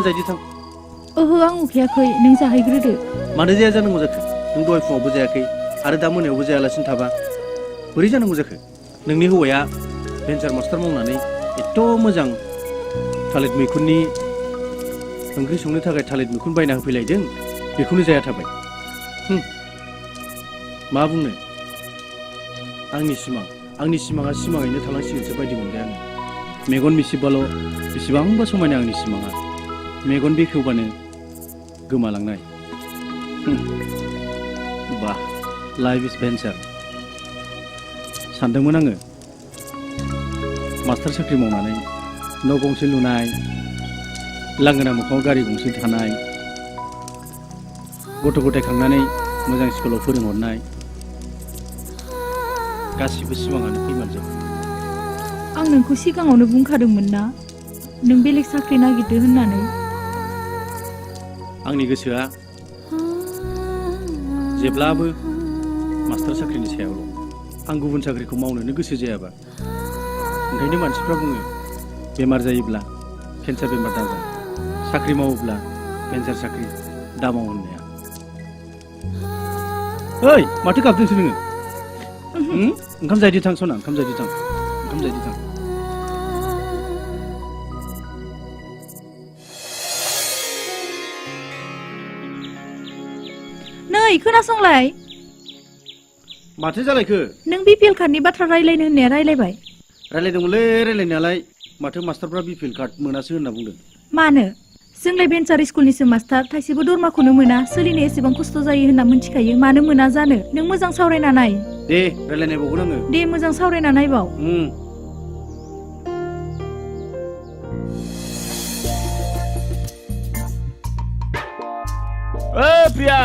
जाहैदो थां ओहो आं उखैयाखै नों जाहैग्रोदो मानो जाया जानांगौ जाखो नों दहाय फुङावबो जायाखै आरो दा मोनायावबो जायालासिनो थाबा बोरै जानांगौ जाखो नोंनि हौवाया भेन्सार मास्टार मावनानै एथ' मोजां थालिर मैखुननि ओंख्रि संनो थाखाय थालिर मैखुन बायना होफैलायदों बेखौनो जाया थाबाय मा बुंनो आंनि सिमाङा सिमाङैनो थालांसिगोनसो बायदि मोनबाय आङो मेगन मिसिबाल' बेसेबांबा समायना आंनि सिमाङा मेगन बेखेवबानो गोमालांनाय बा लाइफ इज भेन्सार सानदोंमोन आङो मास्टार साख्रि मावनानै न' गंसे लुनाय लांगोना मोखाङाव गारि गंसे थानाय गथ' गथाय खांनानै मोजां स्कुलाव फोरोंहरनाय गासिबो सिमाङानो फैमारजोब आं नोंखौ सिगाङावनो बुंखादोंमोन ना नों बेलेग साख्रि नागिरदो होननानै आंनि गोसोआ जेब्लाबो मास्टार साख्रिनि सायावल' आं गुबुन साख्रिखौ मावनोनो गोसो जायाबा ओंखायनो मानसिफ्रा बुङो बेमार जायोब्ला केन्सार बेमार दाजा साख्रि मावोब्ला भेन्सार साख्रि दामाव होननाया ओइ माथो गाबदोंसो नोङो ओंखाम जाहैदो थां सना ओंखाम जाहैदो थां नै खोनासंलाय माथो जालायखो नों बिपिएल कार्डनि बाथ्रा रायलायनो होननाया रायलायबाय रायलायदोंमोनलै रायलायनायालाय माथो मास्टारफ्रा बिपिएल कार्ड मोनासो होनना बुंदों मानो जोंलाय भेन्सार स्कुलनिसो मास्टार थाइसेबो दरमाखौनो मोना सोलिनो एसेबां खस्थ' जायो होनना मिथिखायो मानो मोना जानो नों मोजां सावरायना नाय दे रायलायनायबावगोन आङो दे मोजां सावरायना नायबाव प्रिया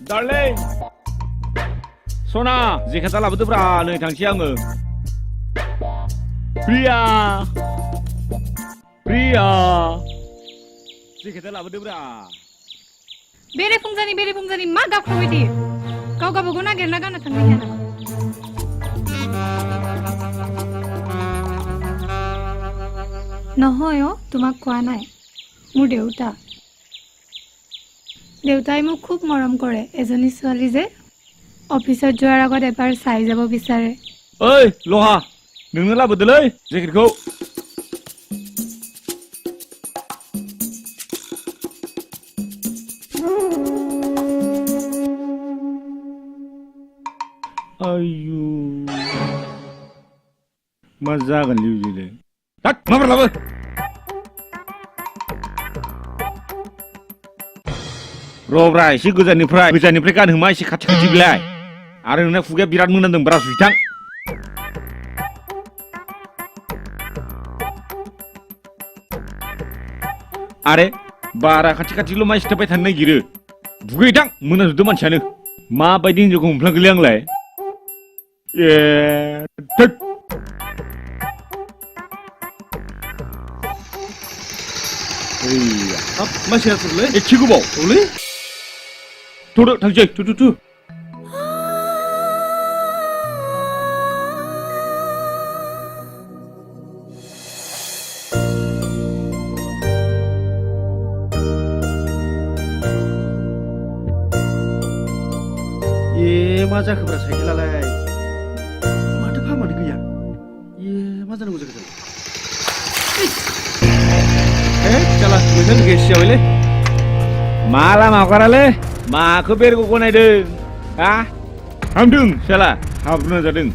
डार्लिं सना जेखाता लाबोदोब्रा नै थांसै आङो प्रिया जेखाता लाबोदोब्रा बेरेफुंजानि मा गाबख्रावबाय दे गाव गावबागाव नागिरना गानना थांनो हाया नामा নহয় তোমাক কোৱা নাই মোৰ দেউতাই মোক খুব মৰম কৰে এজনী ছোৱালী যে অফিসত যোৱাৰ আগত এবাৰ চাই যাব বিচাৰে ओइ लहा नोंनो लाबोदोलै जेकेटखौ आयु मा जागोन लिउजिले थाक माबार लाबो रब्रा एसे गोजाननिफ्राय गानहोमा एसे खाथि बिलाय आरो नोंना खुगाया बिराद मोनामदों ब्रा सुइथां आरे बारा खाथिल' मानसि थाबाय थानो नागिरो दुगैथां मोनाजोबदों मानसियानो माबायदि हिन्जावखौ मोनफ्लांगोलै आंलाय ए थोद मानसिया सोरलै एसे गोबाव औलै थ'दो थांसै थु मा जाखोब्रा साइकेलालाय माथो फामानो गैया मा जानांगौ जाखो जाला नोंथां गेस जाबायलै माला मावगारालै माखौ बेरग'खौ नायदों हा हामदों साला हाब्रुना जादों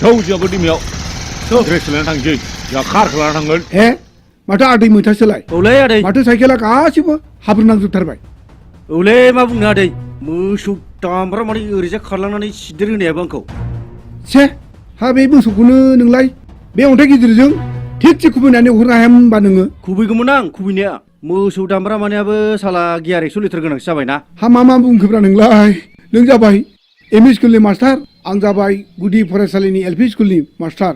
थौ जोंहाबो दैमायाव ड्रेस लाना थांसै जोंहा कारखौ लाना थांगोन माथो आदै मैथासोलाय औलै आदै माथो साइकेला गासिबो हाब्रु नांजोबथारबाय औलै मा बुंनो आदै मोसौ दामब्रा माने ओरैजा खारलांनानै सिदेर होनायाबो आंखौ छे हा बे मोसौखौनो नोंलाय बे अन्थाइ गिदिरजों थिगसे खुबैनानै हरनो हायामोन होनबा नोङो खुबैगौमोन आं खुबैनाया मोसौ दामब्रा मानियाबो साला गियार 100 लिटार गोनांसो जाबायना हा मा बुंखोब्रा नोंलाय नों जाबाय एमइ स्कुलनि मास्टार आं जाबाय गुदि फरायसालिनि एलपि स्कुलनि मास्टार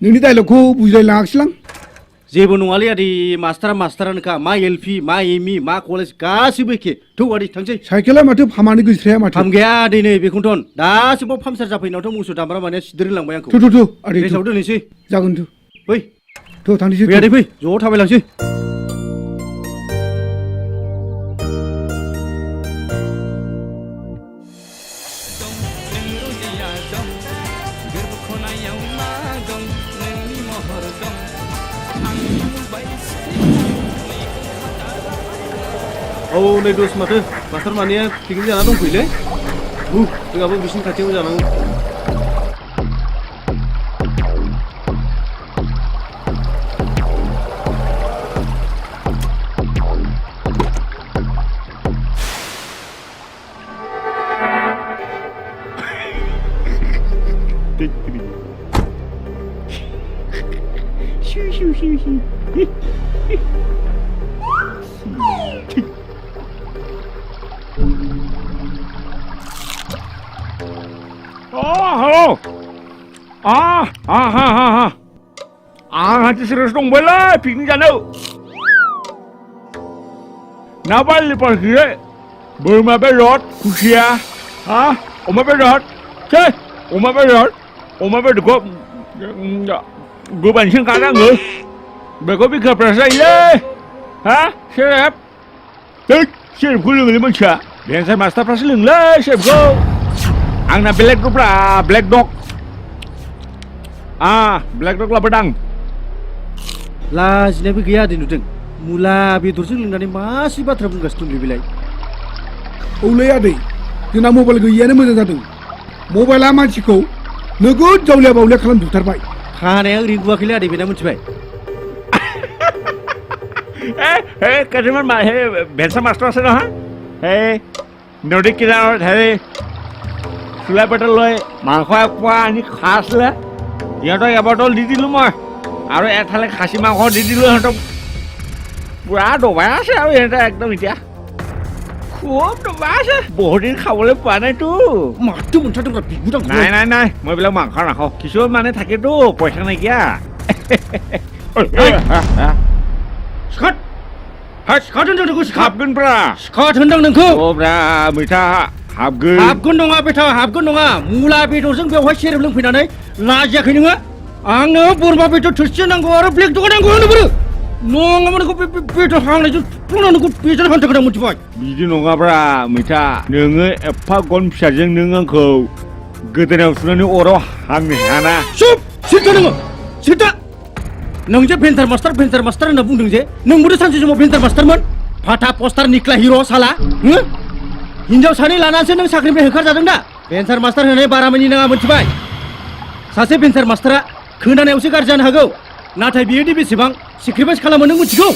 नोंनि डायलगखौ बुजिलायाखैलां जेबो नङालै आदै मास्टारानोखा मा एलपि मा एमइ मा कलेज गासिबो एखे थौ आदै थांसै साइकेला माथो फामानो गैस्राया माथो फाम गैया आदै नै बेखौनोथ' दासिमाव पामसार जाफैनायावथ' मोसौ दामब्रा माने सिदेर होलांबाय आंखौ थु आदै रेसाव दोननोसै जागोन थु फै थांनोसै आदै फै ज' थाबायलांसै औ नै दस माथो मास्टार मानिया पिकनिक जाना दंफैयोलै जोंहाबो बिसिनि खाथियाव जानांगौ Halo. Nanti serius dong bola, piknik jana. Napa lepas kira? Berma berot, kusia. Oma berot. Cek, oma berot. Oma berot. Gue banting kadang gue. Beko pikir perasa ini. Siap. Siap gue lagi macam. Biasa master perasa lah, siap gue. Ang na black dog lah, black dog. Black dog lah pedang. लाजिनायबो गैया आदै नुदों मुला बेदरजों लोंनानै मासि बाथ्रा बुंगासिनो दं बेलाय औलै आदै जोंना मबाइल गैयियानो मोजां जादों मबाइला मानसिखौ नोगोद जावलिया बावलिया खालामजोबथारबाय खानाया ओरैनो गुवाखैलै आदै बेना मिथिबाय Kecuman mah bensa master asal ha? Nordic kita Sulai betul loh, mangkok apa ini khas lah. Yang tu ya betul di dulu mah. Aru etale khasi mangkok di dulu hendak. Berado bahasa yang tu ekdom itu ya. Kuat tu bahasa. Bodoh kau boleh panen tu. Matu muncul dengan bingung dah. Nai, mau bilang mangkok nak kau. Kisah mana tak itu, poisan lagi ya. Scott, Scott hendak aku Scott gun bra. Scott hendak nengku. Oh bra, mita. हाबगोन नङा बेथा हाबगोन नङा मुला बेदरजों बेवहाय सेरेब लोंफैनानै लाजियाखै नोङो आंनो बोरमा बेदर थोरसि नांगौ आरो ब्लेक दग नांगौ होनोबो नङाबा नोंखौ बेदर हांनायजों फ्लुंना नोंखौ बेदर हान्थाखौ आं मिथिबाय बिदि नङाब्रा मैथा नोङो एफा गन फिसाजों नों आंखौ गोदोनायाव सुनानै अराव हांनो हायाना सुप सिद्दा नोङो सिद्दा नों जे भेन्टार मास्टार होनना बुंदों जे नोंबोथ' सानसे समाव भेन्टार मास्टारमोन फाटा पस्टार निक्ला हिर' साला हिन्जाव सानै लानानैसो नों साख्रिनिफ्राय होखारजादों दा भेन्सार मास्टार होनाय बारा मानि नाङा मिथिबाय सासे भेन्सार मास्टारा खोनानायावसो गाज्रि जानो हागौ नाथाय बियो दि बेसेबां सेक्रिफाइस खालामो नों मिथिगौ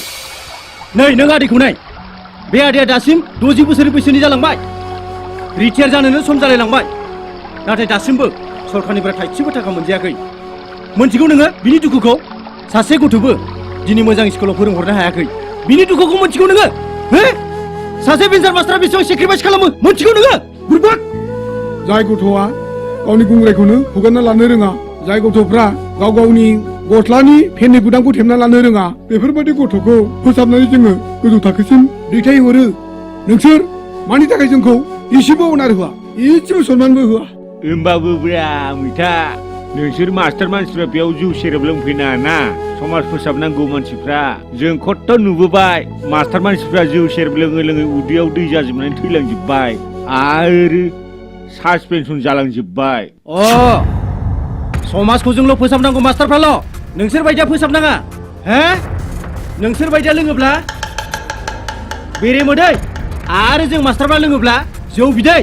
नै नों आदैखौ नाय बे आदैया दासिम 60 बोसोर बैसोनि जालांबाय रिटायार जानोनो सम जालायलांबाय नाथाय दासिमबो सरखारनिफ्राय थाइसेबो थाखा मोनजायाखै मोनथिगौ नोङो बिनि दुखुखौ सासे गथ'बो दिनै मोजां स्कुलाव फोरोंहरनो हायाखै बिनि दुखुखौ मोनथिगौ नोङो सासे भेन्सार मास्टारा बेसेबां सेक्रिफाइस खालामो मोनथिगौ नोङो बुरबाद जाय गथ'आ गावनि गुंग्रायखौनो हुगारना लानो रोङा जाय गथ'फ्रा गाव गावनि गस्लानि फेननि गुदामखौ थेबना लानो रोङा बेफोरबायदि गथ'खौ फोसाबनानै जोङो गोजौ थाखोसिम दैथायहरो नोंसोर मानि थाखाय जोंखौ इसेबो अनार होआ इसेबो सनमानबो होआ होमबाबो ब्रा मैथा नोंसोर मास्टार मानसिफ्रा बेयाव जौ सेरेब लोंफैना ना समाज फोसाबनांगौ मानसिफ्रा जों खत्थ' नुबोबाय मास्टार मानसिफ्रा जौ सेरेब लोङै उदैयाव दै जाजोबनानै थैलांजोबबाय आरो सासपेनसन जालांजोबबाय समाजखौ जोंल' फोसाबनांगौ मास्टारफ्राल' नोंसोर बायदिया फोसाबनाङा नोंसोर बायदिया लोङोब्ला बेरे मोदै आरो जों मास्टारफ्रा लोङोब्ला जौ बिदै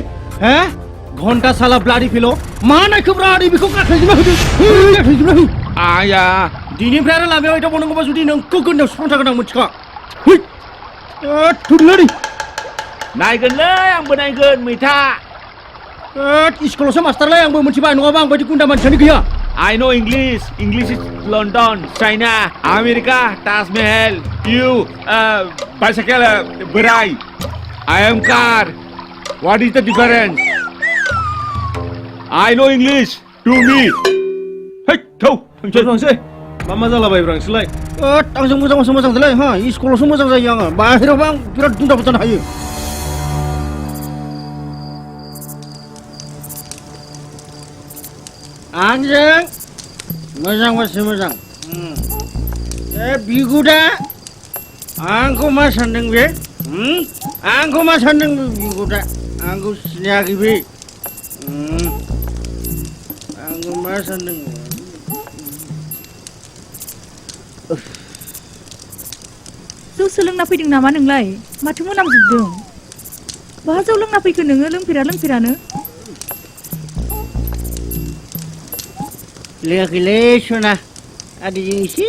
घन्टा साला ब्लाडि फेल' मा नायखोब्रा आदै बेखौ गाख्लायजोबना हो आया दिनैनिफ्राय आरो लामायाव एदावबावनांगौबा जुदि नोंखौ गोन्दोआव सुफ्रांथारगोन आं मिथिखा थुदलै नायगोनलै आंबो नायगोन मैथा स्कुलावसो मास्टारलाय आंबो मिथिबाय नङाबा आं बायदि गुन्दा मानसियानो गैया I know English is London, China, America, Taj Mahal, you, bicycle, berai, I am car, what is the difference? I know English, to me. Hey, thâu, थांसै मा जालाबायब्रा नोंसोरलाय आंजों मोजांलाय स्कुलावसो मोजां जायो आङो बाहेरावबा आं बिराद दुन्दाबो जानो हायो आंजों मोजांबासो मोजां बिगुदा आंखौ मा सानदों बे आंखौ मा सानदों बिगुदा आंखौ सिनायाखै बे आंखौ मा सानदों जौ सोलोंना फैदों नामा नोंलाय माथो मोनामजोबदों बहा जौ लोंना फैखो नोङो लोंफेरानो लोङाखैलै सना आदिजों एसे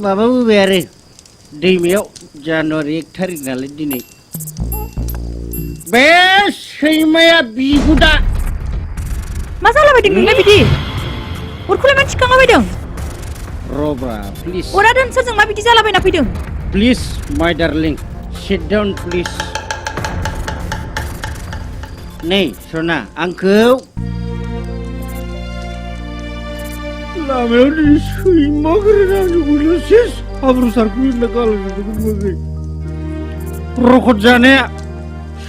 माबाबोबाय आरो दैमायाव जानुवारि 1 थारिख नालाय दिनै बे सैमाया बिगुदा मा जालाबायदों नोंलाय बिदि अरखौलाय मा थिखांलाबायदों रब्रा प्लिज अरा दोन सोरजों मा बिदि जालाबायना फैदों प्लिज माय डार्लिं सिट डाउन प्लिज नै सना आंखौ लामायाव नै सैमा गोरानांगौल' सेस हाब्रु सारखुना गालांजोबदों रखद जानाया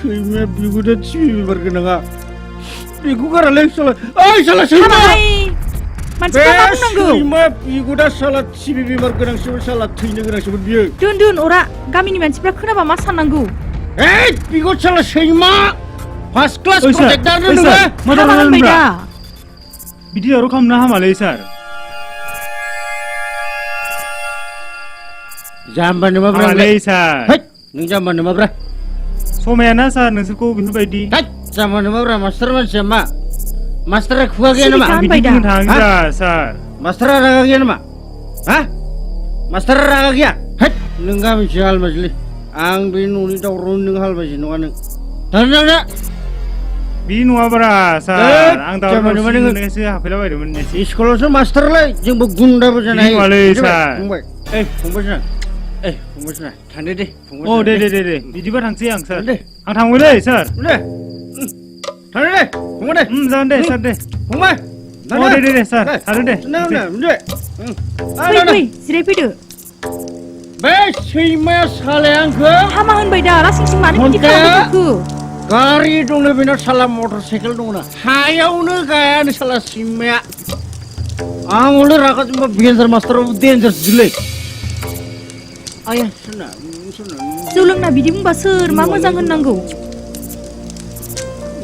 सैमाया बिगुदा टिभि बेमार गोनाङा बेखौ गारालै साला ओइ साला सैमा मानसिफ्रा मा बुंनांगौ सैमा बिगुदा साला टिभि बेमार गोनांसोमोन साला थैनो गोनांसोमोन बियो दोन अरा गामिनि मानसिफ्रा खोनाबा मा साननांगौ ओइ बिगुद साला सैमा फार्स्ट क्लास प्रटेक्टार नोङो हामा होनबाय दा बिदि आरो खालामनो हामालै सार जाम्बा नोमाब्रा हामालै सार नों जाम्बा नोमाब्रा समायाना सार नोंसोरखौ बेफोरबायदि जाम्बा नोमाब्रा मास्टार मानसिया मा मास्टारा खुगा गैया नामा बिदि बुंनो थाङा सार मास्टारा रागा गैया नामा हा मास्टारा रागा गैया नों गामिसो हालमाजिलै आं बे न'नि दावराव नों हालमाजि नङा नों थांना बि नङाब्रा सार आं दावरावसो हाफैलाबायदोंमोन एसे स्कुलावसो मास्टारलाय जोंबो गुन्दाबो जानो हायो नङालै सार फंबाय फंबायसोना फंबायसोना थांदो दे अ दे बिदिबा थांसै आं सार दे आं थांबायलै सार दे थांदो दे फंबाय दे जागोन दे सार दे फंबाय अ दे सार थांदो दे फै जिरायफैदो बे सैमाया सालाया आंखौ हामा होनबाय दा लासिंसिं मानो बिदि खालामखो गारि दंनो बेनाव साला मटर साइकेल दंना हायावनो गायानो साला सैमाया आं हले रागा जोंबा बेन्जार मास्टाराबो डेन्जार दिलै आया सना जौ लोंना बिदि बुंबा सोर मा मोजां होननांगौ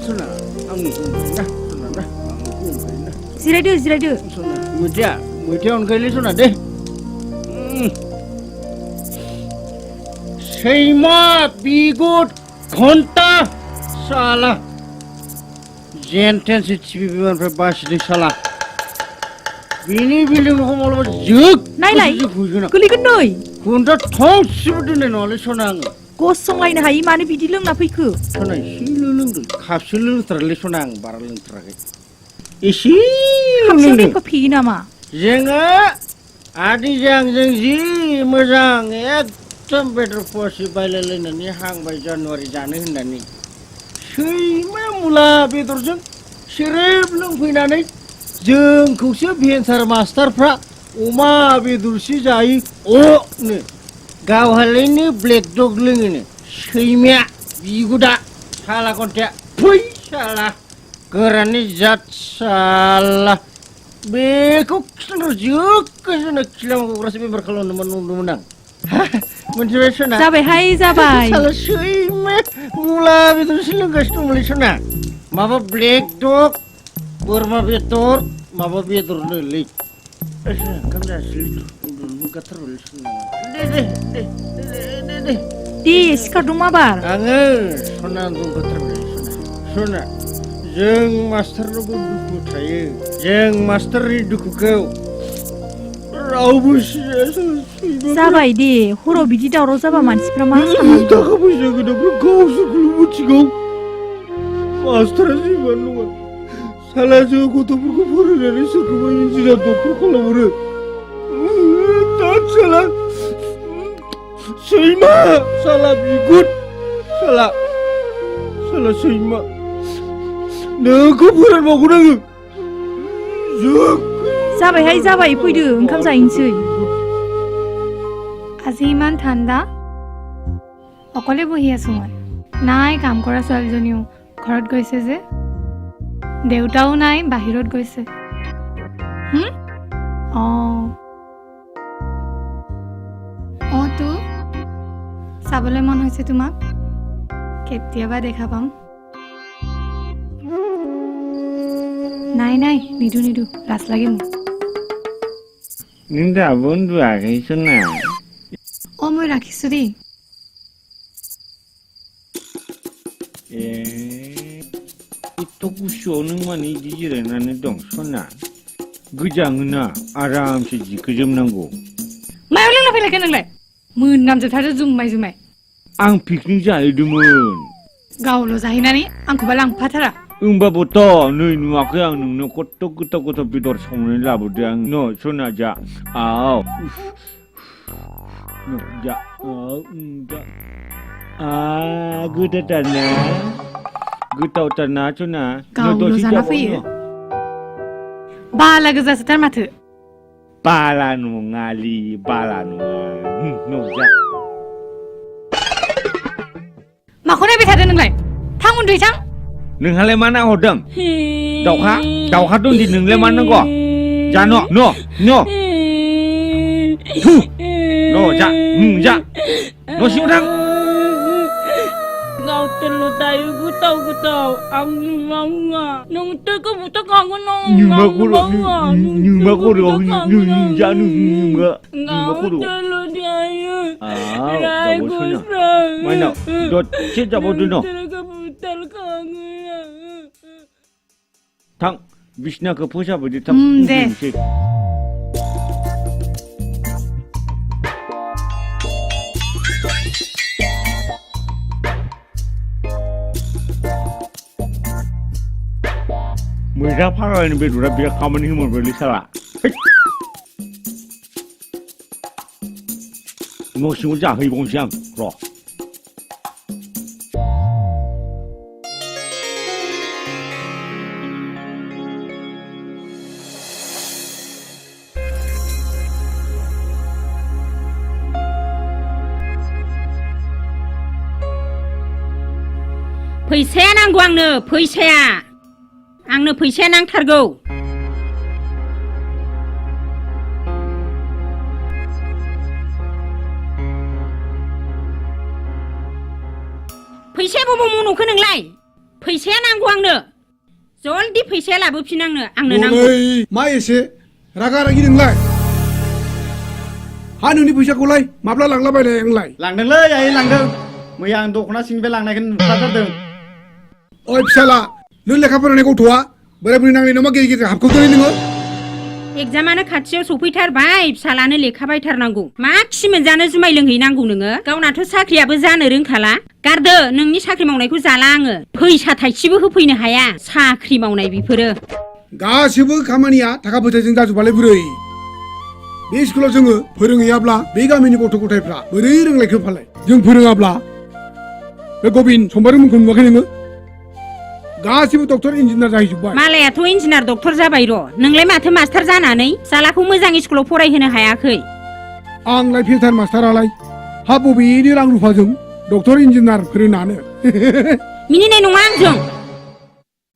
सना आंनि जिरायदो मैथाया अनगायलै सना दे सैमा बिगुद घन्टा साला जेन तेनसो टिभि बेमारनिफ्राय बासिदों साला बेनि बिल्डिंखौ माब्लाबा जोग नायलाय गोलैगोन नै घन्टा थंसेबो दोननाय नङालै सना आङो गसंलायनो हायि मानो बिदि लोंना फैखो सना एसेल' लोंदों खापसे लोंथारालै सना आं बारा लोंथाराखै एसे खापसेयाव फेयो नामा जोङो आदिजों आंजों जि मोजां एकदम बेदर फवासे बायलायलायनानै हांबाय जानुवारि जानो होननानै सैमा मुला बेदरजों सेरेब लोंफैनानै जोंखौसो भेन्सार मास्टारफ्रा अमा बेदरसो जायो अनो गावहालायनो ब्लेक डग लोङोनो सैमाया बिगुदा साला खन्थाया फै साला गोराननि जात साला बेखौ खिथानो जोगोजोंनो खिलांगग्रासो बेमार खालामनोमोन नंदोंमोन आं मोनथिबाय सना जाबाय साला सैमाया मुला बेदरसो लोंगासिनो दंमोनलै सना माबा ब्लेक डग बोरमा बेदर माबा बेदरनोलै ओंखाम जासिलै गाथारबायलै सना दे सिखारदों माबार आङो सना दंगाथारबाय सना जों मास्टारनोबो दुखु थायो जों मास्टारनि दुखुखौ रावबो जाबाय दे हराव बिदि दावराव जाबा मानसिफ्रा मा साननांगौ थाखा फैसा गोनांफ्रा गावसोरखौल' मिथिगौ मास्टारा जेबोआनो नङा साला जों गथ'फोरखौ फोरोंनानै सोरखौबा इन्जिनियार डक्टर खालामहरो दा साला सैमा साला बिगुद साला सैमा नोंखौ फोरोंबावगोन आङो जाबाय फैदो ओंखाम जाहैनोसै আজি ইমান ঠাণ্ডা অকলে বহি আছো মই নাই কাম কৰা ছোৱালীজনীও ঘৰত গৈছে যে দেউতাও নাই বাহিৰত গৈছে তো চাবলৈ মন হৈছে তোমাক কেতিয়াবা দেখা পাম নাই নিদু লাজ লাগে মোক नों दाबो उन्दुआखै सना মই ৰাখিছোঁ দেই एथ' गुसुआव नों मानो इदि जिरायनानै दं सना गोजाङोना आरामसे जिखौ जोमनांगौ मायाव लोंना फैलायखो नोंलाय मोनामजोबथारदो जुमाय जुमाय आं पिकनिक जाहैदोंमोन गावल' जाहैनानै आंखौबा लांफाथारा होमबाबोथ' नै नुवाखै आं नोंनो खथ' गोथाव गोथाव बेदर संनानै लाबोदों आं न' सना जा आव जा गोथावथारना सना गावल' जाना फैयो बाला गोजासोथार माथो बाला नङालि बाला नङा न'जा माखौ नायबाय थादो नोंलाय थां उन्दुयै थां नोंहालाय मा नाहरदों दाउखा दंदि नोंलाय मा नांगौ जा न' जा न' सिङाव थां गावसोरल' जायो गोथाव गोथाव आं नुवा नोंसोरखौ बुथारखागोन गावसोरल' जायो माइनाव दसे जाबावदो न' थां बिसनाखौ फोसाबोदो थां दे मैथा फाग्लानि बेदरा बिराद खामानि होमोनलै साला न' सिङाव जाहैबावनोसै आं र' फैसाया नांगौ आंनो फैसाया नांथारगौ फैसाया बबाव मन'खो नोंलाय फैसाया नांगौ आंनो जल्दि फैसाया लाबोफिन आंनो नांगौ मा एसे रागा रागि नोंलाय हा नोंनि फैसाखौलाय माब्ला लांलाबायनाय आंलाय लांदोंलै आइ लांदों मैया आं दख'ना सिंनिफ्राय लांनायखौ नुखाथारदों ओइ फिसाला नों लेखा फरायनाय गथ'आ बोराय बुरै नांनाय नामा गेजेर गेजेर हाबखौदों नोङो एगजामानो खाथियाव सफैथारबाय फिसालानो लेखा बायथारनांगौ मा खि मोनजानो जुमाय लोंहैनांगौ नोङो गावनाथ' साख्रियाबो जानो रोंखाला गारदो नोंनि साख्रि मावनायखौ जाला आङो फैसा थाइसेबो होफैनो हाया साख्रि मावनाय बेफोरो गासिबो खामानिया थाखा फैसाजों जाजोबालाय बुरै बे स्कुलाव जोङो फोरोंहैयाब्ला बे गामिनि गथ' गथायफ्रा बोरै रोंलायखो फालाय जों फोरोङाब्ला बे गबिन सम्बारुमोनखौ नुवाखै नोङो गासिबो डक्टर इन्जिनियार जाहैजोब्बाय मालायाथ' इन्जिनियार डक्टर जाबाय र' नोंलाय माथो मास्टार जानानै फिसालाखौ मोजां स्कुलाव फरायहोनो हायाखै आंलाय फिल्टार मास्टारालाय हा बबेनि रां रुफाजों डक्टर इन्जिनियार फोरोंनानो मिनिनाय नङा आंजों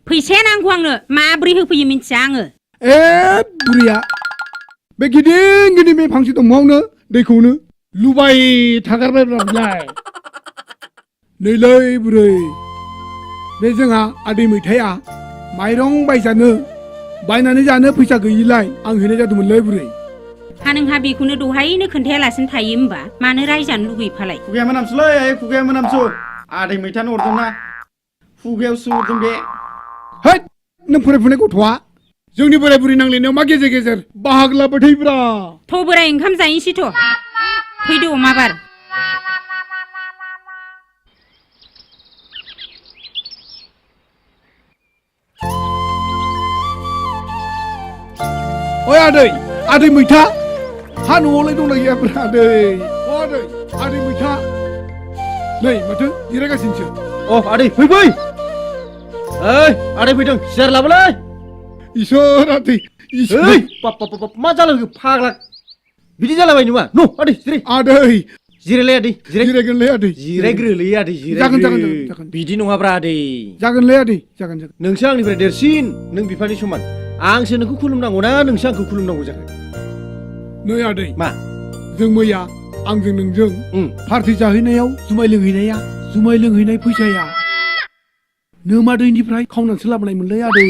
फैसाया नांगौ आंनो माब्रै होफैयो मिन्थिया आङो ए बुरैया बे गिदिं गिदिं बे फांसे दंफाङावनो दैखौनो लुबाय थागारबाय नैलै बुरै बे जोंहा आदै मैथाया माइरं बायनानै जानो फैसा गैयिलाय आं हैनाय जादोंमोनलै बुरै हा नोंहा बेखौनो दहायनो खोन्थायालासिनो थायो होमबा मानो रायजानो लुगैफालाय खुगाया मोनामसुलै आइ खुगाया मोनामसु आदै मैथानो हरदोंना खुगायाव सुहरदों बे है नों फरायफुनाय गथ'आ जोंनि बोराय बुरै नांलायनायाव मा गेजेर गेजेर बाहागो लाबाय थायोब्रा थ' बोराय ओंखाम जाहैनोसैथ' फैदो अमा बार ओइ आदै मैथा हा न'आवलाय दंना गैयाब्रा आदै मैथा नै माथो जिरायगासिनोसो आदै फै आदै फैदों सियार लाबोलाय इसोर आदै इसोर मा जालांखो फाग्ला बिदि जालाबाय नङा न' आदै जिरायलाय आदै जिरायगोनलै आदै जिरायग्रोलै आदै जागोन बिदि नङाब्रा आदै जागोनलै आदै जागोन नोंसो आंनिफ्राय देरसिन नों बिफानि समान आंसो नोंखौ खुलुमनांगौ ना नोंसो आंखौ खुलुमनांगौ जाखो नै आदै मा जों मैया आंजों नोंजों पार्टि जाहैनायाव जुमाय लोंहैनाय फैसाया नोमा दैनिफ्राय खावनानैसो लाबोनायमोनलै आदै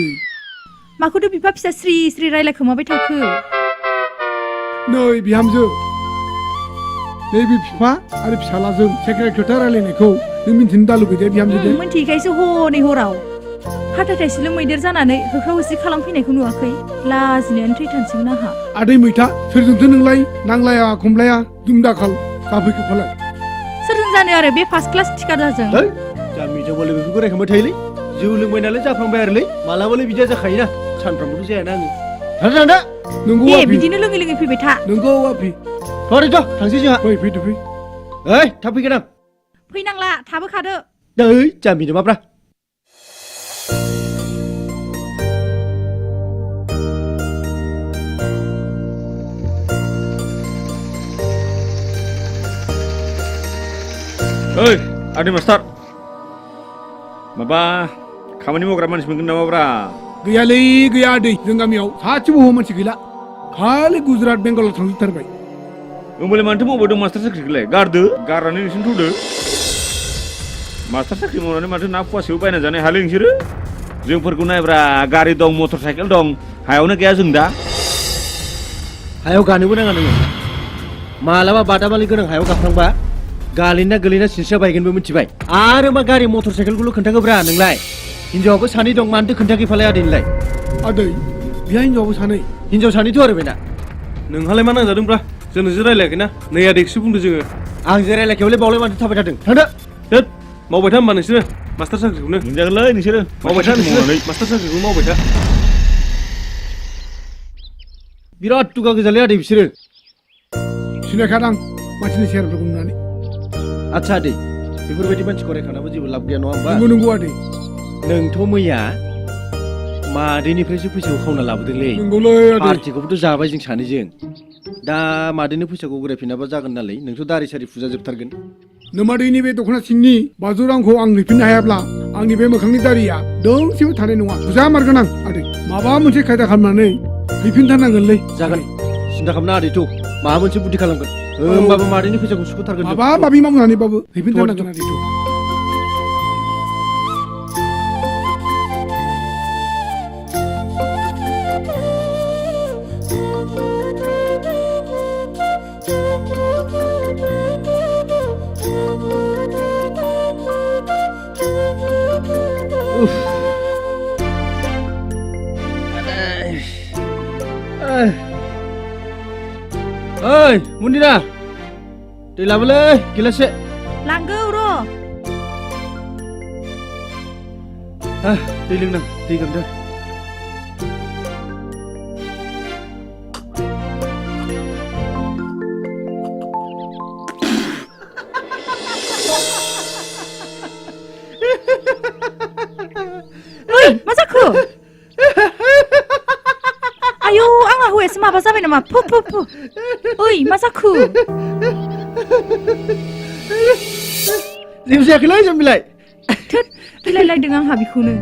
माखौथ' बिफा फिसा स्रि स्रि रायलायखोमाबाय थाखो नै बिहामजो नैबे बिफा आरो फिसालाजों सेक्रेट खोथा रायलायनायखौ नों मिन्थिनो दा लुगैदे बिहामजो दे मोनथिखायसो हनै हराव हाथाय थाइसेल' मैदेर जानानै होख्राव होसि खालामफैनायखौ नुवाखै लाजिनायानो थैथानसिगोन आंहा आदै मैथा सोरजोंथो नोंलाय नांलाया खमलाया दुमदाखाल जाफैखो फालाय सोरजों जानो आरो बे फार्स्ट क्लास थिखादारजों जामिजों बोले बेफोरखौ रायखांबाय थायोलै जौ लोंबाय नालाय जाफ्लांबाय आरोलै मालाबालाय बिदिया जाखायोना सानफ्रामबोथ' जायाना आङो थांदा नोंगौ दे आफि बिदिनो लोङै लोङै फैबाय था नोंगौ आफि ओरैथ' थांसै जोंहा फै फैदो फै ओइ थाब फैगोन आं फैनांला थाबोखादो ओइ जामिनो माब्रा ओइ आदै मास्टार माबा खामानि मावग्रा मानसि मोनगोन नामाब्रा गैयालै गैया आदै जों गामियाव सासेबो हौवा मानसि गैला खालि गुजरात बेंगालर थांजोबथारबाय होमबालाय मानोथो मावबाय दं मास्टार साख्रिखौलाय गारदो गारनानै नोंसिनो थौदो मास्टार साख्रि मावनानै माथो ना फवासेबो बायना जानाय हालै नोंसोरो जोंफोरखौ नायब्रा गारि दं मटर साइकेल दं हायावनो गैया जों दा हायाव गानोबो नाङा नोङो मालाबा बादामालि गोनां हायाव गाफ्लांबा गालिना गोलैना सिनस्रिया बायगोनबो मिथिबाय आरो मा गारि मटर साइकेलखौल' खोन्थागोब्रा नोंलाय हिनजावाबो सानै दं मानोथो खोन्थाखै फालाय आदैनिलाय आदै बिहा हिनजावाबो सानै हिनजाव सानैथ' आरो बेना नोंहालाय मा नांजादोंब्रा जोंनोसो रायलायाखैना नै आदैखौसो बुंदो जोङो आं जे रायलायखायावलाय बावलाय माथो थाबाय थादों थांदो दोद मावबाय था होमबा नोंसोरो मास्टार साख्रिखौनो मोनजागोनलै नोंसोरो मावबाय था नोंसोरो मास्टार साख्रिखौ मावबाय था बिराद दुगा गोजालै आदै बिसोरो सिनायखादां मानसिनि सेहेराफोरखौ नुनानै आच्छा आदै बेफोरबायदि मानसिखौ रायखांनाबो जेबो लाब गैया नङा होमबा नंगौ नंगौ आदै नोंथ' मैया मादैनिफ्रायसो फैसाखौ खावना लाबोदोंलै नंगौलै आदै पार्टिखौबोथ' जाबाय जों सानैजों दा मादैनो फैसाखौ गुरायफिनाबा जागोन नालाय नोंथ' दारि सारि फुजा जोबथारगोन नोमादैनि बे दख'ना सिंनि 500 रांखौ आं हैफिननो हायाब्ला आंनि बे मोखांनि दारिया दोंसेबो थानाय नङा बुजा मारगोन आं आदै माबा मोनसे खायदा खालामनानै हैफिनथारनांगोनलै जागोन सिन्था खालामना आदैथ' माबा मोनसे बुद्धि खालामगोन होमबाबो मादैनि फैसाखौ सुख'थारगोन माबा माबि मावनानैबाबो हैफिनथारनांगोन आदैथ' ओइ मुनिरा दै लाबोलै गिलाससे लांगौ र' दै लोंनां दै गांदों ओइ मा जाखो आयौ आंहा हौवायासो माबा जाबाय नामा फु फु फु ओइ मा जाखो जेबो जायाखैलै जाम्बिलाय थोद गिलायलायदों आंहा बेखौनो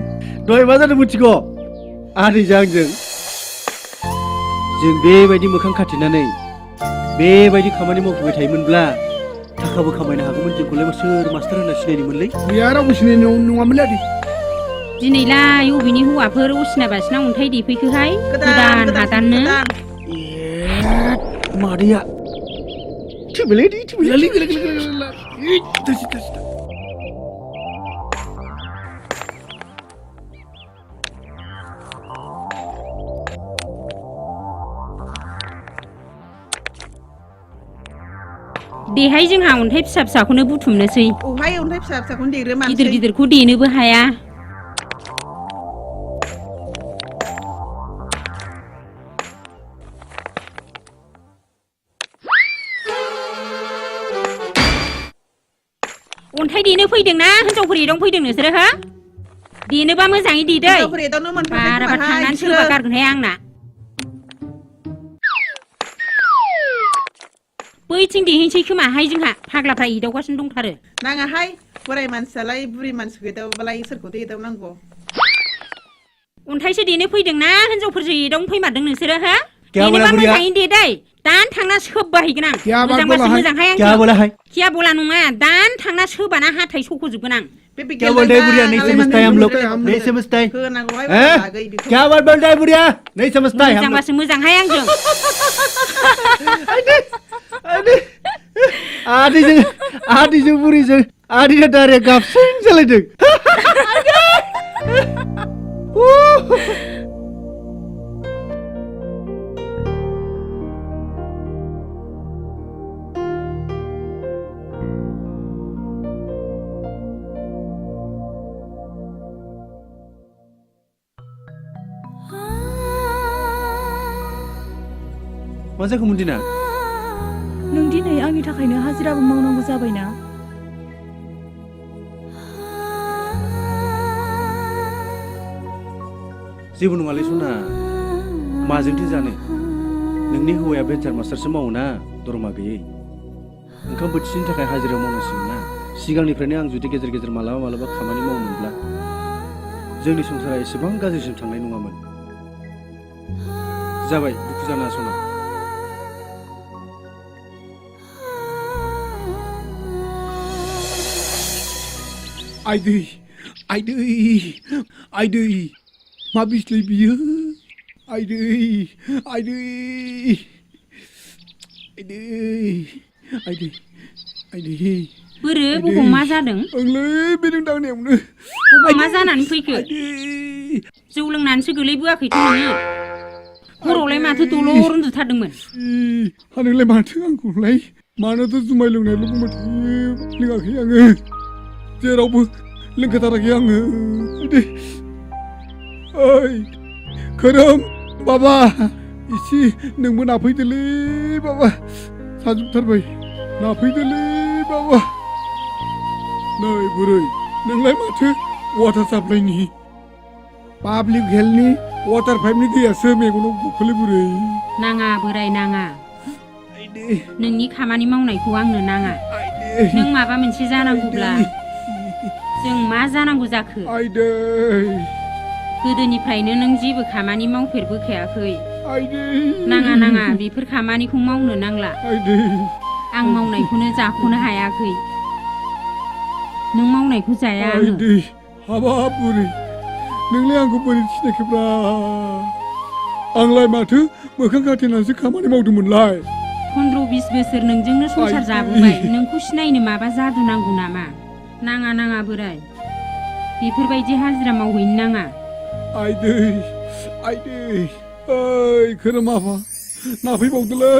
दहाय मा जादों मिथिगौ आदैजों आंजों जों बेबायदि मोखां खाथेनानै बेबायदि खामानि मावफैबाय थायोमोनब्ला थाखाबो खामायनो हागौमोन जोंखौलाय सोर मास्टार होनना सिनायनोमोनलै गैया रावबो सिनायनाय नङामोनलै आदै दिनैलाय अबेनि हौवाफोर असिनाबासिना अन्थाइ दैफैखोहाय गोदान हादाननो मादैया थिबिलै थिबिलै देहाय जोंहा अन्थाइ फिसा फिसाखौनो बुथुमनोसै अहाय अन्थाइ फिसा फिसाखौनो देरो मानसि गिदिर गिदिरखौ देनोबो हाया अन्थाइ देनो फैदोंना हिनजावफोर एदाव फैदों नोंसोरो हो देनोबा मोजाङै देदै बाराबा थांनानै सोरबा गारगोनहाय आंना बैथिं देहैनोसै खोमाहाय जोंहा फाग्लाफ्रा एदावगासिनो दंथारो नाङाहाय बोराय मानसियालाय बुरि मानसिखौ एदावबालाय सोरखौथो एदावनांगौ अन्थाइसो देनो फैदोंना हिनजावफोरसो एदावनो फैमारदों नोंसोरो हो देनोबा मोजाङै देदै दान थांना सोबबाहैगोन आं मोजांबासो मोजांहाय आं किया बोला नङा दान थांना सोबाना हाथाय सख'जोबगोन आं क्या बोल रहे बुढ़िया नहीं समझता है हम लोग नहीं समझता है क्या बात बोल रहा है बुढ़िया नहीं समझता है हम मोजांबासो मोजांहाय आंजों आदिजों बुरिजों आरिया डाइरेक्ट गाबसिन जालायदों मा जाखो मुन्दिना नों दिनै आंनि थाखायनो हाजिराबो मावनांगौ जाबायना जेबो नङालै सना माजोंथो जानो नोंनि हौवाया भेन्सार मास्टारसो मावो ना दरमा गैयै ओंखाम बोथिसेनि थाखाय हाजिरा मावनांसिगोन ना सिगांनिफ्रायनो आं जुदि गेजेर गेजेर मालाबा खामानि मावोमोनब्ला जोंनि संसारा एसेबां गाज्रिसिम थांनाय नङामोन जाबाय दुखु जानाङा सना आइदै मा बिस्लै बियो आइदै बोरो बबाव मा जादों ओंलै बे नों दांनायावनो बबाव मा जानानै फैखो जौ लोंनानैसो गोलैबोआखैथ' नोङो हरावलाय माथो दलर उन्दुथारदोंमोन नोंलाय माथो आंखौलाय मानोथो जुमाय लोंनायल' बुंबाय थायो लोङाखै आङो जेरावबो लोंखाथाराखै आङो ओइ खोरोम बाबा एसे नोंबो नाफैदोलै बाबा साजोबथारबाय नाफैदोलै बाबा नै बुरै नोंलाय माथो वाटार साप्लाइनि पाब्लिक हेल्थनि वाटार पाइपनि दैयासो मेगनाव गखोलै बुरै नाङा बोराय नाङा नोंनि खामानि मावनायखौ आंनो नाङा नों माबा मोनसे जानांगौब्ला जों मा जानांगौ जाखो गोदोनिफ्रायनो नों जेबो खामानि मावफेरबोखायाखै नाङा नाङा बेफोर खामानिखौ मावनो नांला आं मावनायखौनो जाख'नो हायाखै नों मावनायखौ जाया आङो हाबाब बुरै नोंलाय आंखौ बोरै सिनायखोब्रा आंलाय माथो मोखां खाथेनानैसो खामानि मावदोंमोनलाय 15-20 बोसोर नोंजोंनो संसार जाबोबाय नोंखौ सिनायनो माबा जादु नांगौ नामा नाङा नाङा बोराय बेफोरबायदि हाजिरा मावहैनो नाङा आइदै ओइ खोरोम आफा नाफैबावदोलै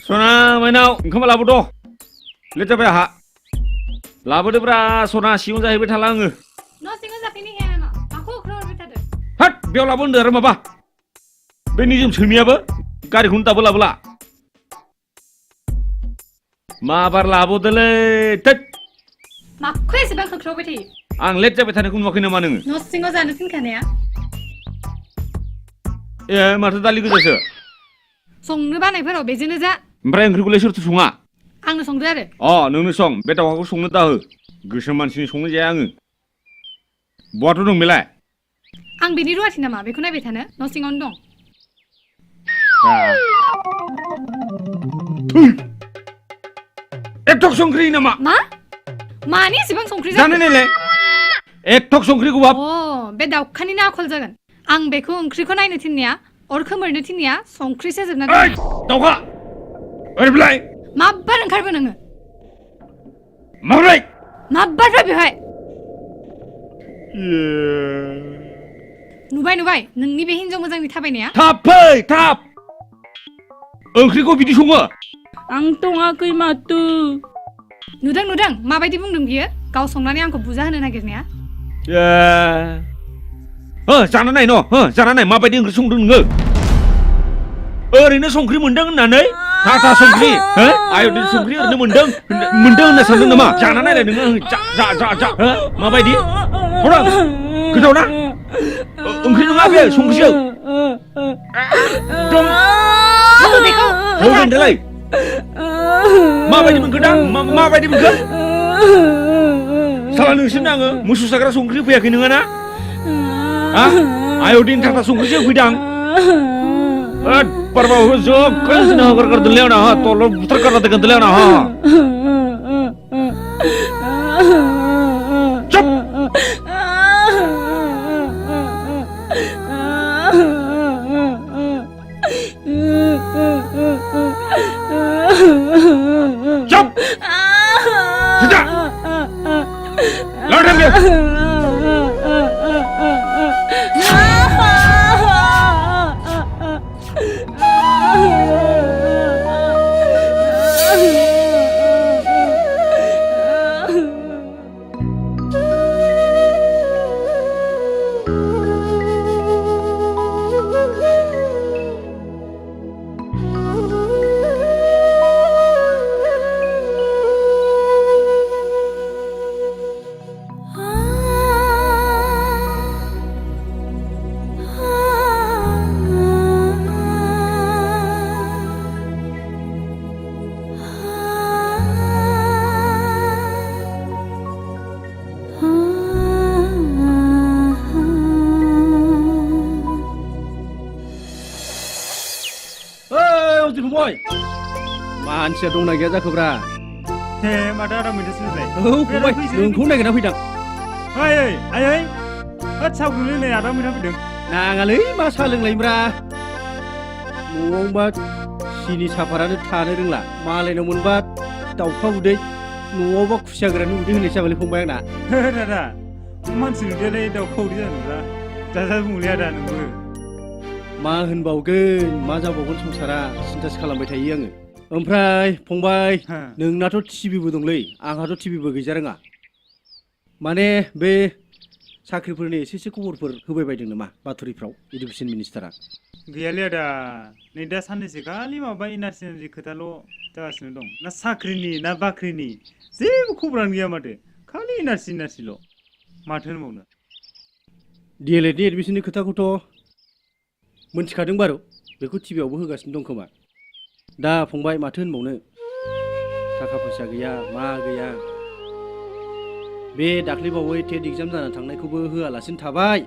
सना माइनाव ओंखाम लाबोद' लेट जाबाय आहा लाबोदोब्रा सना सिङाव जाहैबाय थाला आङो न' सिङाव जाफैनो हाया नामा माखौ अख्राव हरबाय थादों हाट बेयाव लाबो होनदो आरो माबा बे निजोम सैमायाबो गारिखौनो दाबो लाबोला माबार लाबोदोलै थोद माखौ एसेबां खोख्रावबाय थायो आं लेट जाबाय थानायखौ नुवाखै नामा नोङो न' सिङाव जानो थिनखानाया ए माथो दालि गोजासो संनो बानायफोराव बेजोंनो जा ओमफ्राय ओंख्रिखौलाय सोरथो सङा आंनो संदो आरो नोंनो सं बे दाउखौ संनो दाहो गोसोम मानसिनि संनो जाया आङो बहाथ' दं बेलाय आं बेनि रुवाथि नामा बेखौ नायबाय थानो न' सिङावनो दं एक थक संख्रि नामा मा मानि एसेबां संख्रि जानो नायलाय एक थक संख्रिखौ बाब बे दाउखानिनो आखल जागोन आं बेखौ ओंख्रिखौ नायनो थिननाया अर खोमोरनो थिननाया संख्रिसो जोबना दं दाउखा ओरैलाय माब्बार ओंखारबो नोङो माब्रै माब्बार बेवहाय नुबाय नोंनि बे हिनजाव मोजांनि थाबायनाया थाब फै थाब ओंख्रिखौ बिदि सङो आं सङाखै माथो नुदों माबायदि बुंदों बियो गाव संनानै आंखौ बुजा होनो नागिरनाया जाना नाय जाना नाय माबायदि ओंख्रि संदों नोङो ओरैनो संख्रि मोनदों होननानै टाटा संख्रि आयडिन संख्रि ओरैनो मोनदों होनना सानदों नामा जाना नायलाय नोङो जा माबायदि हरां गोथाव ना ओंख्रि नङा बे संख्रिसो होगोनदालाय माबायदि मोनखो दा माबायदि मोनखो साला नोंसोरनो आङो मोसौ साग्रा संख्रि फैयाखै नोङा ना आयडिन टाटा संख्रिसो होफैदां परवा जो कल ना होकर कर दिले ना तो लो पुत्र कर दे दिले ना चुप फंबाय मानसिया दंना गैया जाखोब्रा हे माथो आदा मैथा सोलाय औ फंबाय नोंखौ नागिरना फैदां ओइ आयै होद साहा गुरलै आदा मैथा फैदों नाङालै मा साहा लोंलायब्रा न'आवबा सिनि साफारानो थानो रोंला मालायनाव मोनबा दाउखा उदै न'आवबा खुसिया गोरान उदै होनाय जाबायलै फंबाय आंना दादा मानसि नुदोंलै दाउखा उदै जानोब्ला दादा बुंलै आदा नोंबो मा होनबावगोन मा जाबावगोन संसारा सिन्थासो खालामबाय थायो आङो ओमफ्राय फंबाय नोंनाथ' टिभिबो दंलै आंहाथ' टिभिबो गैजा रोङा माने बे साख्रिफोरनि एसे खबरफोर होबाय बायदों नामा बाथरिफ्राव इडुकेसन मिनिस्टारा गैयालै आदा नै दा साननैसो खालि माबा इनारजि खोथाल' जागासिनो दं ना साख्रिनि ना बाख्रिनि जेबो खबरानो गैया माथो खालि इनारजिल' माथो होनबावनो डिएलएडनि एडमिसननि खोथाखौथ' मोनथिखादों बारु बेखौ टिभियावबो होगासिनो दं खोमा दा फंबाय माथो होनबावनो थाखा फैसा गैया मा गैया बे दाख्लैबावै टेट एग्जाम जाना थांनायखौबो होआलासिनो थाबाय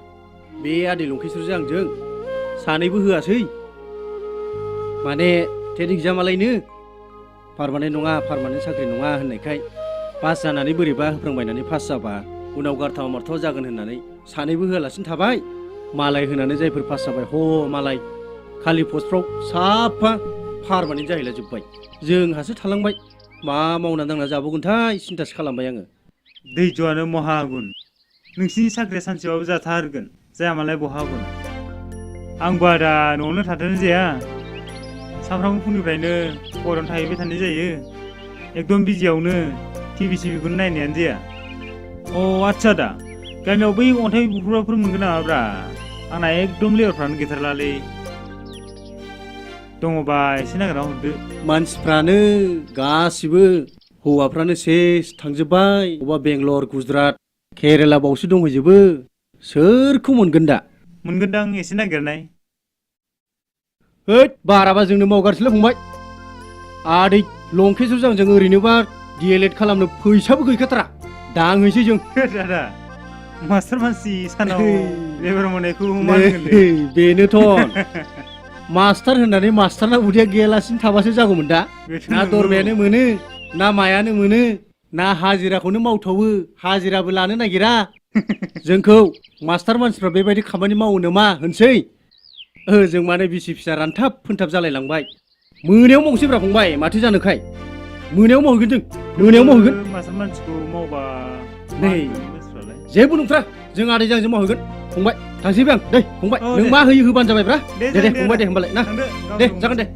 बे आदै लंकेश्वरजों आंजों सानैबो होआसै माने टेट एग्जामालायनो पारमानेन्ट नङा पारमानेन्ट साख्रि नङा होननायखाय पास जानानै बोरैबा होफ्रांबायनानै पास जाबा उनाव गारथाव मारथाव जागोन होननानै सानैबो होआलासिनो थाबाय मालाय होनानै जायफोर पास जाबाय ह मालाय खालि पस्टफ्राव साफा पारमानेन्ट जाहैला जोब्बाय जोंहासो थालांबाय मा मावना दांना जाबावगोनथाय सिन्थासो खालामबाय आङो दैज'आनो महागुन नोंसिनि साख्रिया सानसेबाबो जाथारगोन जाया मालाय बहागुन आंबो आदा न'आवनो थाथारनाय जाया सानफ्रामबो फुंनिफ्रायनो फरायनो थाहैबाय थानाय जायो एकदम बिजियावनो टिभि सिभिखौनो नायनायानो जाया अ आदसा दा गामियाव बै अन्थाइ बुख्रुग्राफोर मोनगोन नामाब्रा आंना एकदम लेबारफ्रानो गैथारलालै दङबा एसे नागिरना हरदो मानसिफ्रानो गासिबो हौवाफ्रानो सेस थांजोब्बाय अबा बेंगलर गुजरात केरेला बावसो दंहैजोबो सोरखौ मोनगोन दा मोनगोनदां एसे नागिरनाय होद बाराबा जोंनो मावगारसैलै फंबाय आदै लंकेश्वरजों आंजों ओरैनोबा डिएलएड खालामनो फैसाबो गैखाथारा दांहैसै जों दादा मास्टार मानसि सानाव लेबार मोननायखौ मा होनगोनलै बेनोथ' मास्टार होननानै मास्टारना उदैया गैयालासिनो थाबासो जागौमोन दा ना दरमायानो मोनो ना मायानो मोनो ना हाजिराखौनो मावथावो हाजिराबो लानो नागिरा जोंखौ मास्टार मानसिफ्रा बेबायदि खामानि मावो नामा होनसै जों माने बिसि फिसा रानथाब फोनथाब जालायलांबाय मोनायाव मावसैब्रा फंबाय माथो जानोखाय मोनायाव मावहैगोन जों मोनायाव मावहैगोन मास्टार मानसिखौ मावबा नै जेबो नंथ्रा जों आदैजों आंजों मावहैगोन फंबाय थांसैबो आं दे फंबाय नों मा होयो होबानो जाबायब्रा दे फंबाय दे होमबालाय ना दे जागोन दे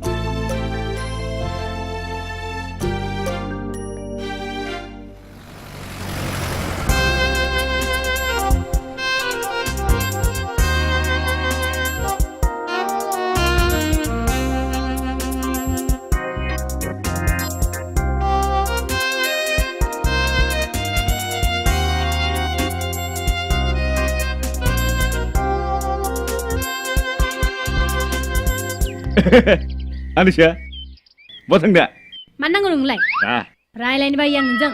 आनिसा मा थांदा मा नांगौ नोंलाय रायलायनो बायो आं नोंजों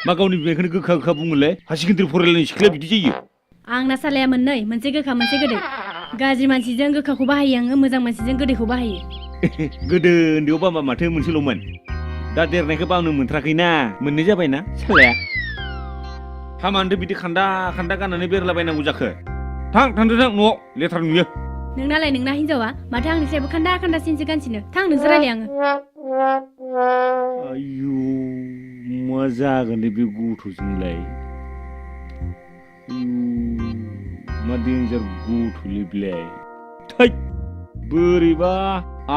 मा गावनि बिमायखौनो गोखा गोखा बुङोलै हासि गिदिर फरायलायनाय सिख्लाया बिदि जायो आंना सालाया मोननै मोनसे गोखा मोनसे गोदै गाज्रि मानसिजों गोखाखौ बाहायो आङो मोजां मानसिजों गोदैखौ बाहायो गोदो उन्दैयावबा माथो मोनसेल'मोन दा देरनायखौबा आंनो मोनथाराखैना मोननै जाबायना सालाया हामानोदो बिदि खान्दा खान्दा गाननानै बेरलाबायनांगौ जाखो थांदो थां न'आव लेथ्रा नुयो नोंनालाय नोंना हिनजावा माथो आंनि सायावबो खान्दा खान्दासिनसो गानसिनो थां नोंसो रायलाय आङो आयु मा जागोन बे गथ'जोंलाय मा डेन्जार गथ'लै बेलाय थै बोरैबा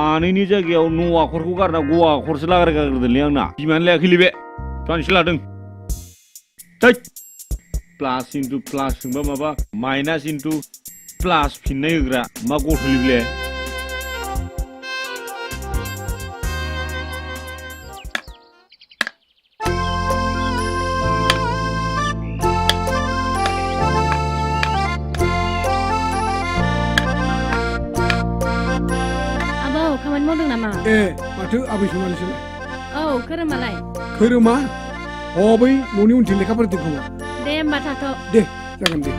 आनैनि जायगायाव न' आखरखौ गारना ग आखरसो लागायगारदोंलै आंना बिमानो लायाखैलै बे सानसे लादों थै प्लास इन्टु प्लास सोंबा माबा माइनास इन्टु प्लास फिननाय होग्रा मा गथ'लै बेलाय खामानि मावदों नामा माथो आबै सनालिसोलाय औ खोरोमालाय खोरोमा बै न'नि उनथिं लेखाफोर दोनखोमा दे होमबा थाथ' दे जागोन दे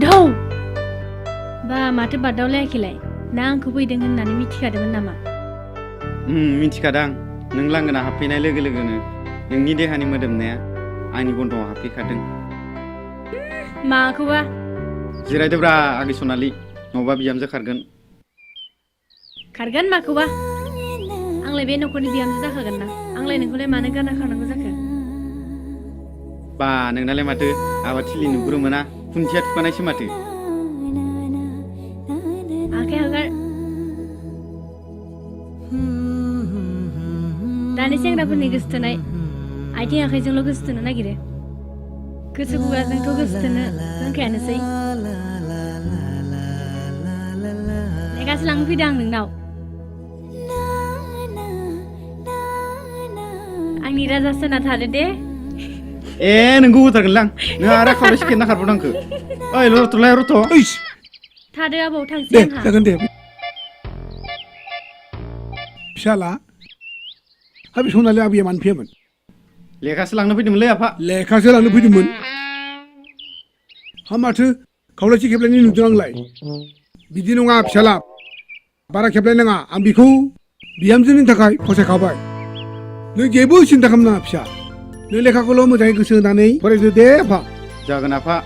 धौ बा माथो बादावलायाखैलाय ना आंखौ फैदों होननानै मिथिखादोंमोन नामा मिथिखादां नों लांगोना हाबफैनाय लोगो लोगोनो नोंनि देहानि मोदोमनाया आंनि गन्थंआव हाबफैखादों माखौबा जिरायदोब्रा आगै सनालि नङाबा बिहामजो खारगोन माखौबा आंलाय बे न'खरनि बिहामजो जाखागोन ना आंलाय नोंखौलाय मानो गारना खारनांगौ जाखो बा नोंनालाय माथो आबादथिलि नुग्रो मोना खुन्थिया थुखानायसो माथो आखाइ हगार दानि सेंग्राफोरनि गोसोथोनाय आथिं आखाइजोंल' गोसोथोनो नागिरो गोसो खुगाजोंथ' गोसोथोनो रोंखायानोसै लेखासो लांनो फैदों आं नोंनाव आंनि राजासो होना थादो दे नोंखौ होथारगोनलां नों आरो खावलायसो खेबना खारबावदों आंखौ ओइ रथ'लाय रथ' थादो आबौ थांसै दे आंहा जागोन दे फिसाला आबै सनालि आबैया मानो फैयामोन लेखासो लांनो फैदोंमोनलै आफा लेखासो लांनो फैदोंमोन माथो खावलायसे खेबलायनाय नुदों आंलाय बिदि नङा फिसाला बारा खेबलाय नाङा आं बेखौ बिहामजोनि थाखाय फसायखाबाय नों जेबो सिन्था खालामनाङा फिसा नों लेखाखौल' मोजाङै गोसो होनानै फरायदो दे आफा जागोन आफा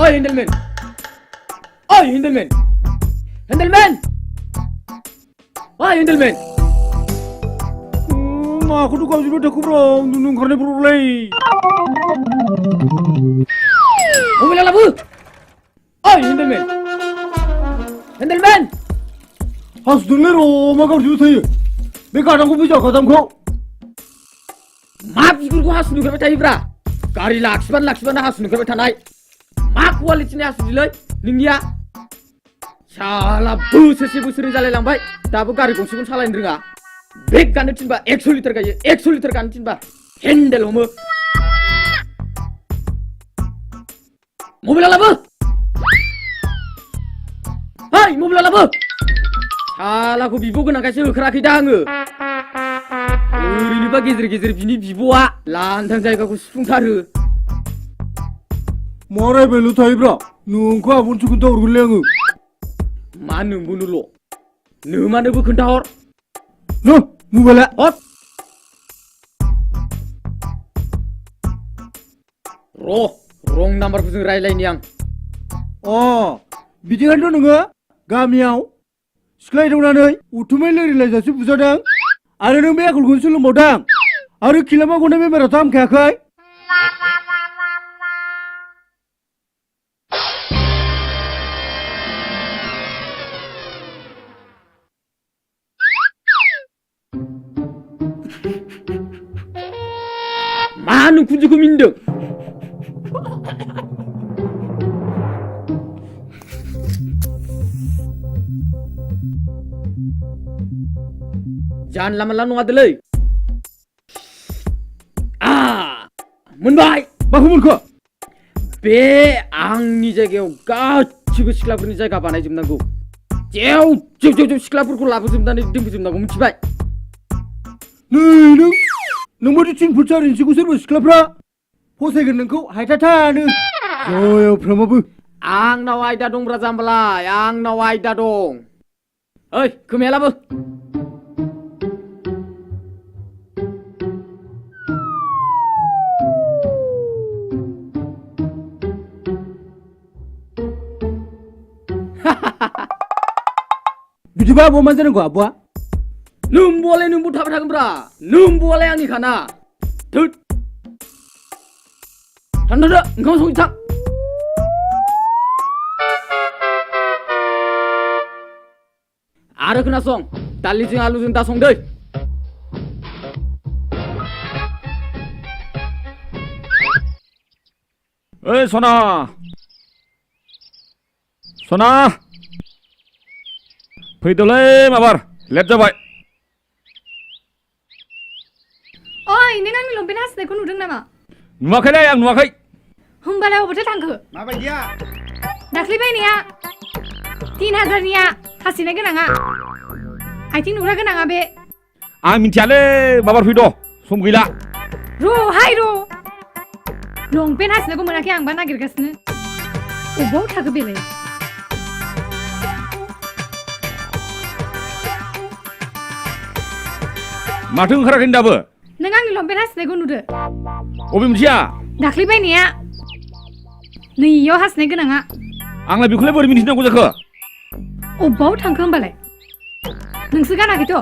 Oi, Hendelman! Oi, Hendelman! Hendelman! Oi, Hendelman! माखौथ' गाबज्रिबाय थाखोब्रा उन्दुनो ओंखारनायफोरावलाय मबाइला लाबो! Oi, Hendelman! Hendelman! हासुदोंलै र' मा गाबज्रिबाय थायो बे गादांखौ फैजा गादांखौ मा बिगुरखौ हासु नुखाबाय थायोब्रा गारि लाखिबानो हासु नुखाबाय थानाय मा क्वालिटिनि हासुदिलै नोंनिया साला बोसोरनै जालायलांबाय दाबो गारि गंसेखौनो सालायनो रोङा ब्रेक गानो थिनबा 100 लिटार गायो 100 लिटार गानो थिनबा हेन्डेल हमो मबाइला लाबो हाय मबाइला लाबो सालाखौ बिब' गोनांखायसो होखाराखै दा आङो ओरैनोबा गेजेर बिनि बिब'आ लांदां जायगाखौ सुफुंथारो मा रायबायल' थायोब्रा नोंखौ आब'नोसो खोन्थाहरगोनलै आङो मा नोंबोनोल' नोमानोबो खोन्थाहर मबाइला रं नाम्बारखौ जों रायलायनि आं बिदिखायनोथ' नोङो गामियाव सिख्ला एदावनानै उथुमै लोरिलायजासे बुजादों आरो नों बे आखलखौनो सोलोंबावदों आरो खिलामा गनाय बेमाराथ' हामखायाखै मा नों खुदिखौ मिन्दों जानला मानला नङादोलै मोनबाय माखौ मोनखो बे आंनि जायगायाव गासिबो सिख्लाफोरनि जायगा बानायजोबनांगौ जेव जेव जेव जेव सिख्लाफोरखौ लाबोजोबनानै दोनबोजोबनांगौ मिथिबाय नै नों बायदि 3 फुट 4 इन्सिखौ सोरबा सिख्लाफ्रा फसायगोन नोंखौ हायथाथानो जयफ्रामाबो आंनाव आयदा दंब्रा जाम्बालाय आंनाव आयदा दं ओइ खोमाया लाबो बिदिबा आब'आ मा जानांगौ आब'आ नोंबोलाय नोंबो थाबाय थागोनब्रा नोंबोलाय आंनि खाना थोद थांदो ओंखाम संनो थां आरो खोनासं दालिजों आलुजों दा संदै ओइ सना सना फैदोलै माबार लेट जाबाय ओइ नों आंनि लंपेन्ट हासिनायखौ नुदों नामा नुवाखैलै आं नुवाखै होमबालाय अबावथो थांखो माबायदिया दाख्लै बायनाया 3000निया हासिनाय गोनाङा आथिं नुग्रा गोनाङा बे आं मिथियालै माबार फैद' सम गैला र'हाय र' लंपेन्ट हासिनायखौ मोनाखै आंबा नागिरगासिनो अबाव थाखो बेलाय माथो ओंखाराखै दाबो नों आंनि लंपेन्ट हासिनायखौ नुदो अबे मोनसेया दाख्लै बायनाया नैयाव हासिनाय गोनाङा आंलाय बेखौलाय बोरै मिन्थिनांगौ जाखो अबाव थांखो होमबालाय नोंसो गानाखैथ'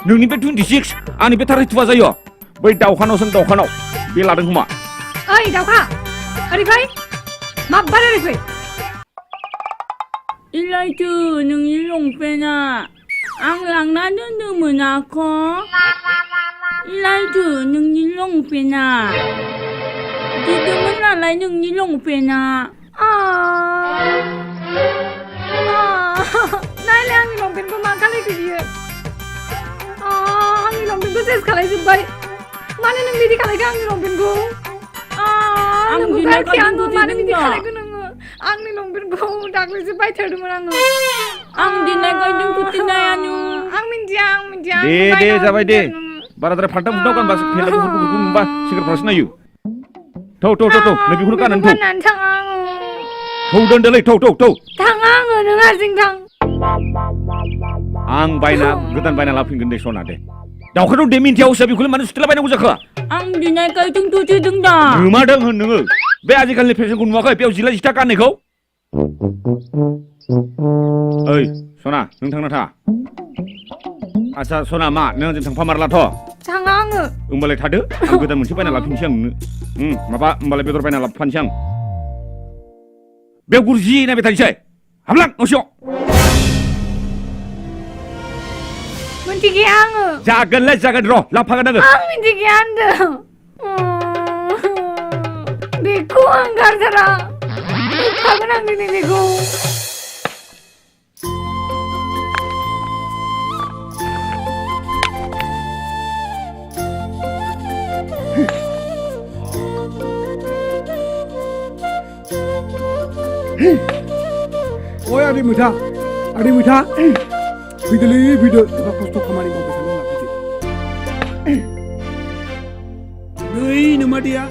नोंनि बे 26 आंनि बे 32 जायो बै दावखानावसो दावखानाव बे लादों खोमा ओइ दावखा ओरै फै माब्बार ओरै फै इलायथो नोंनि लंपेन्टआ आं लांना दोनदोंमोन आख' इलायथो नोंनि लंपेन्टआ दिदोंमोन नालाय नोंनि लंपेन्टआ नायलाय आंनि लंपेन्टखौ मा खालायखो बियो आंनि लंपेन्टखौ सेस खालायजोब्बाय मानो नों बिदि खालायखो आंनि लंपेन्टखौ नोंबो गारखि आङो मानो बिदि खालायखो नोङो आंनि लंपेन्टखौ दाख्लैसो बायथारदोंमोन आं दिनै गायदों कुटिनायानो आं मिन्थिया दे जाबाय दे बाराद्राय फाल्थां फुल्थां गानबासो फेला गुफुरखौ नुबा सेंग्राफ्रासो नायो थौ नै बेखौनो गाननानै थाङा आङो थौ दोनदोलै थौ थाङा आङो नों हारसिं थां आं गोदान बायना लाफिनगोन दे सना दे दावखानाव दे मिन्थिया उसया बेखौलाय मानो सुथेला बायनांगौ जाखो आं दिनै गायदों तुथिदों दा गोमादों होन नोङो बे आजिखालिनि फेशनखौ नुवाखै बेयाव जिला जिथा गाननायखौ ओइ सना नों थांना था आच्छा सना मा नों आंजों थांफामारलाथ' थाङा आङो होमबालाय थादो आं गोदान मोनसे बायना लाफिनसै आं नोंनो माबा होमबालाय बेदर बायना लाबोफानोसै आं बे गुरजि नायबाय थानोसै हाबलां न'सियाव मिन्थिखाया आङो जागोनलै जागोन र' लाबोफागोन आङो आं मिन्थिखाया होनदों बेखौ आं गारथारा होखागोन आं दिनै बेखौ ओइ आदै मैथा फैदोलै फैदो एबा खस्थ' खामानि मावबाय थानो लाफैदो नै नोमादैया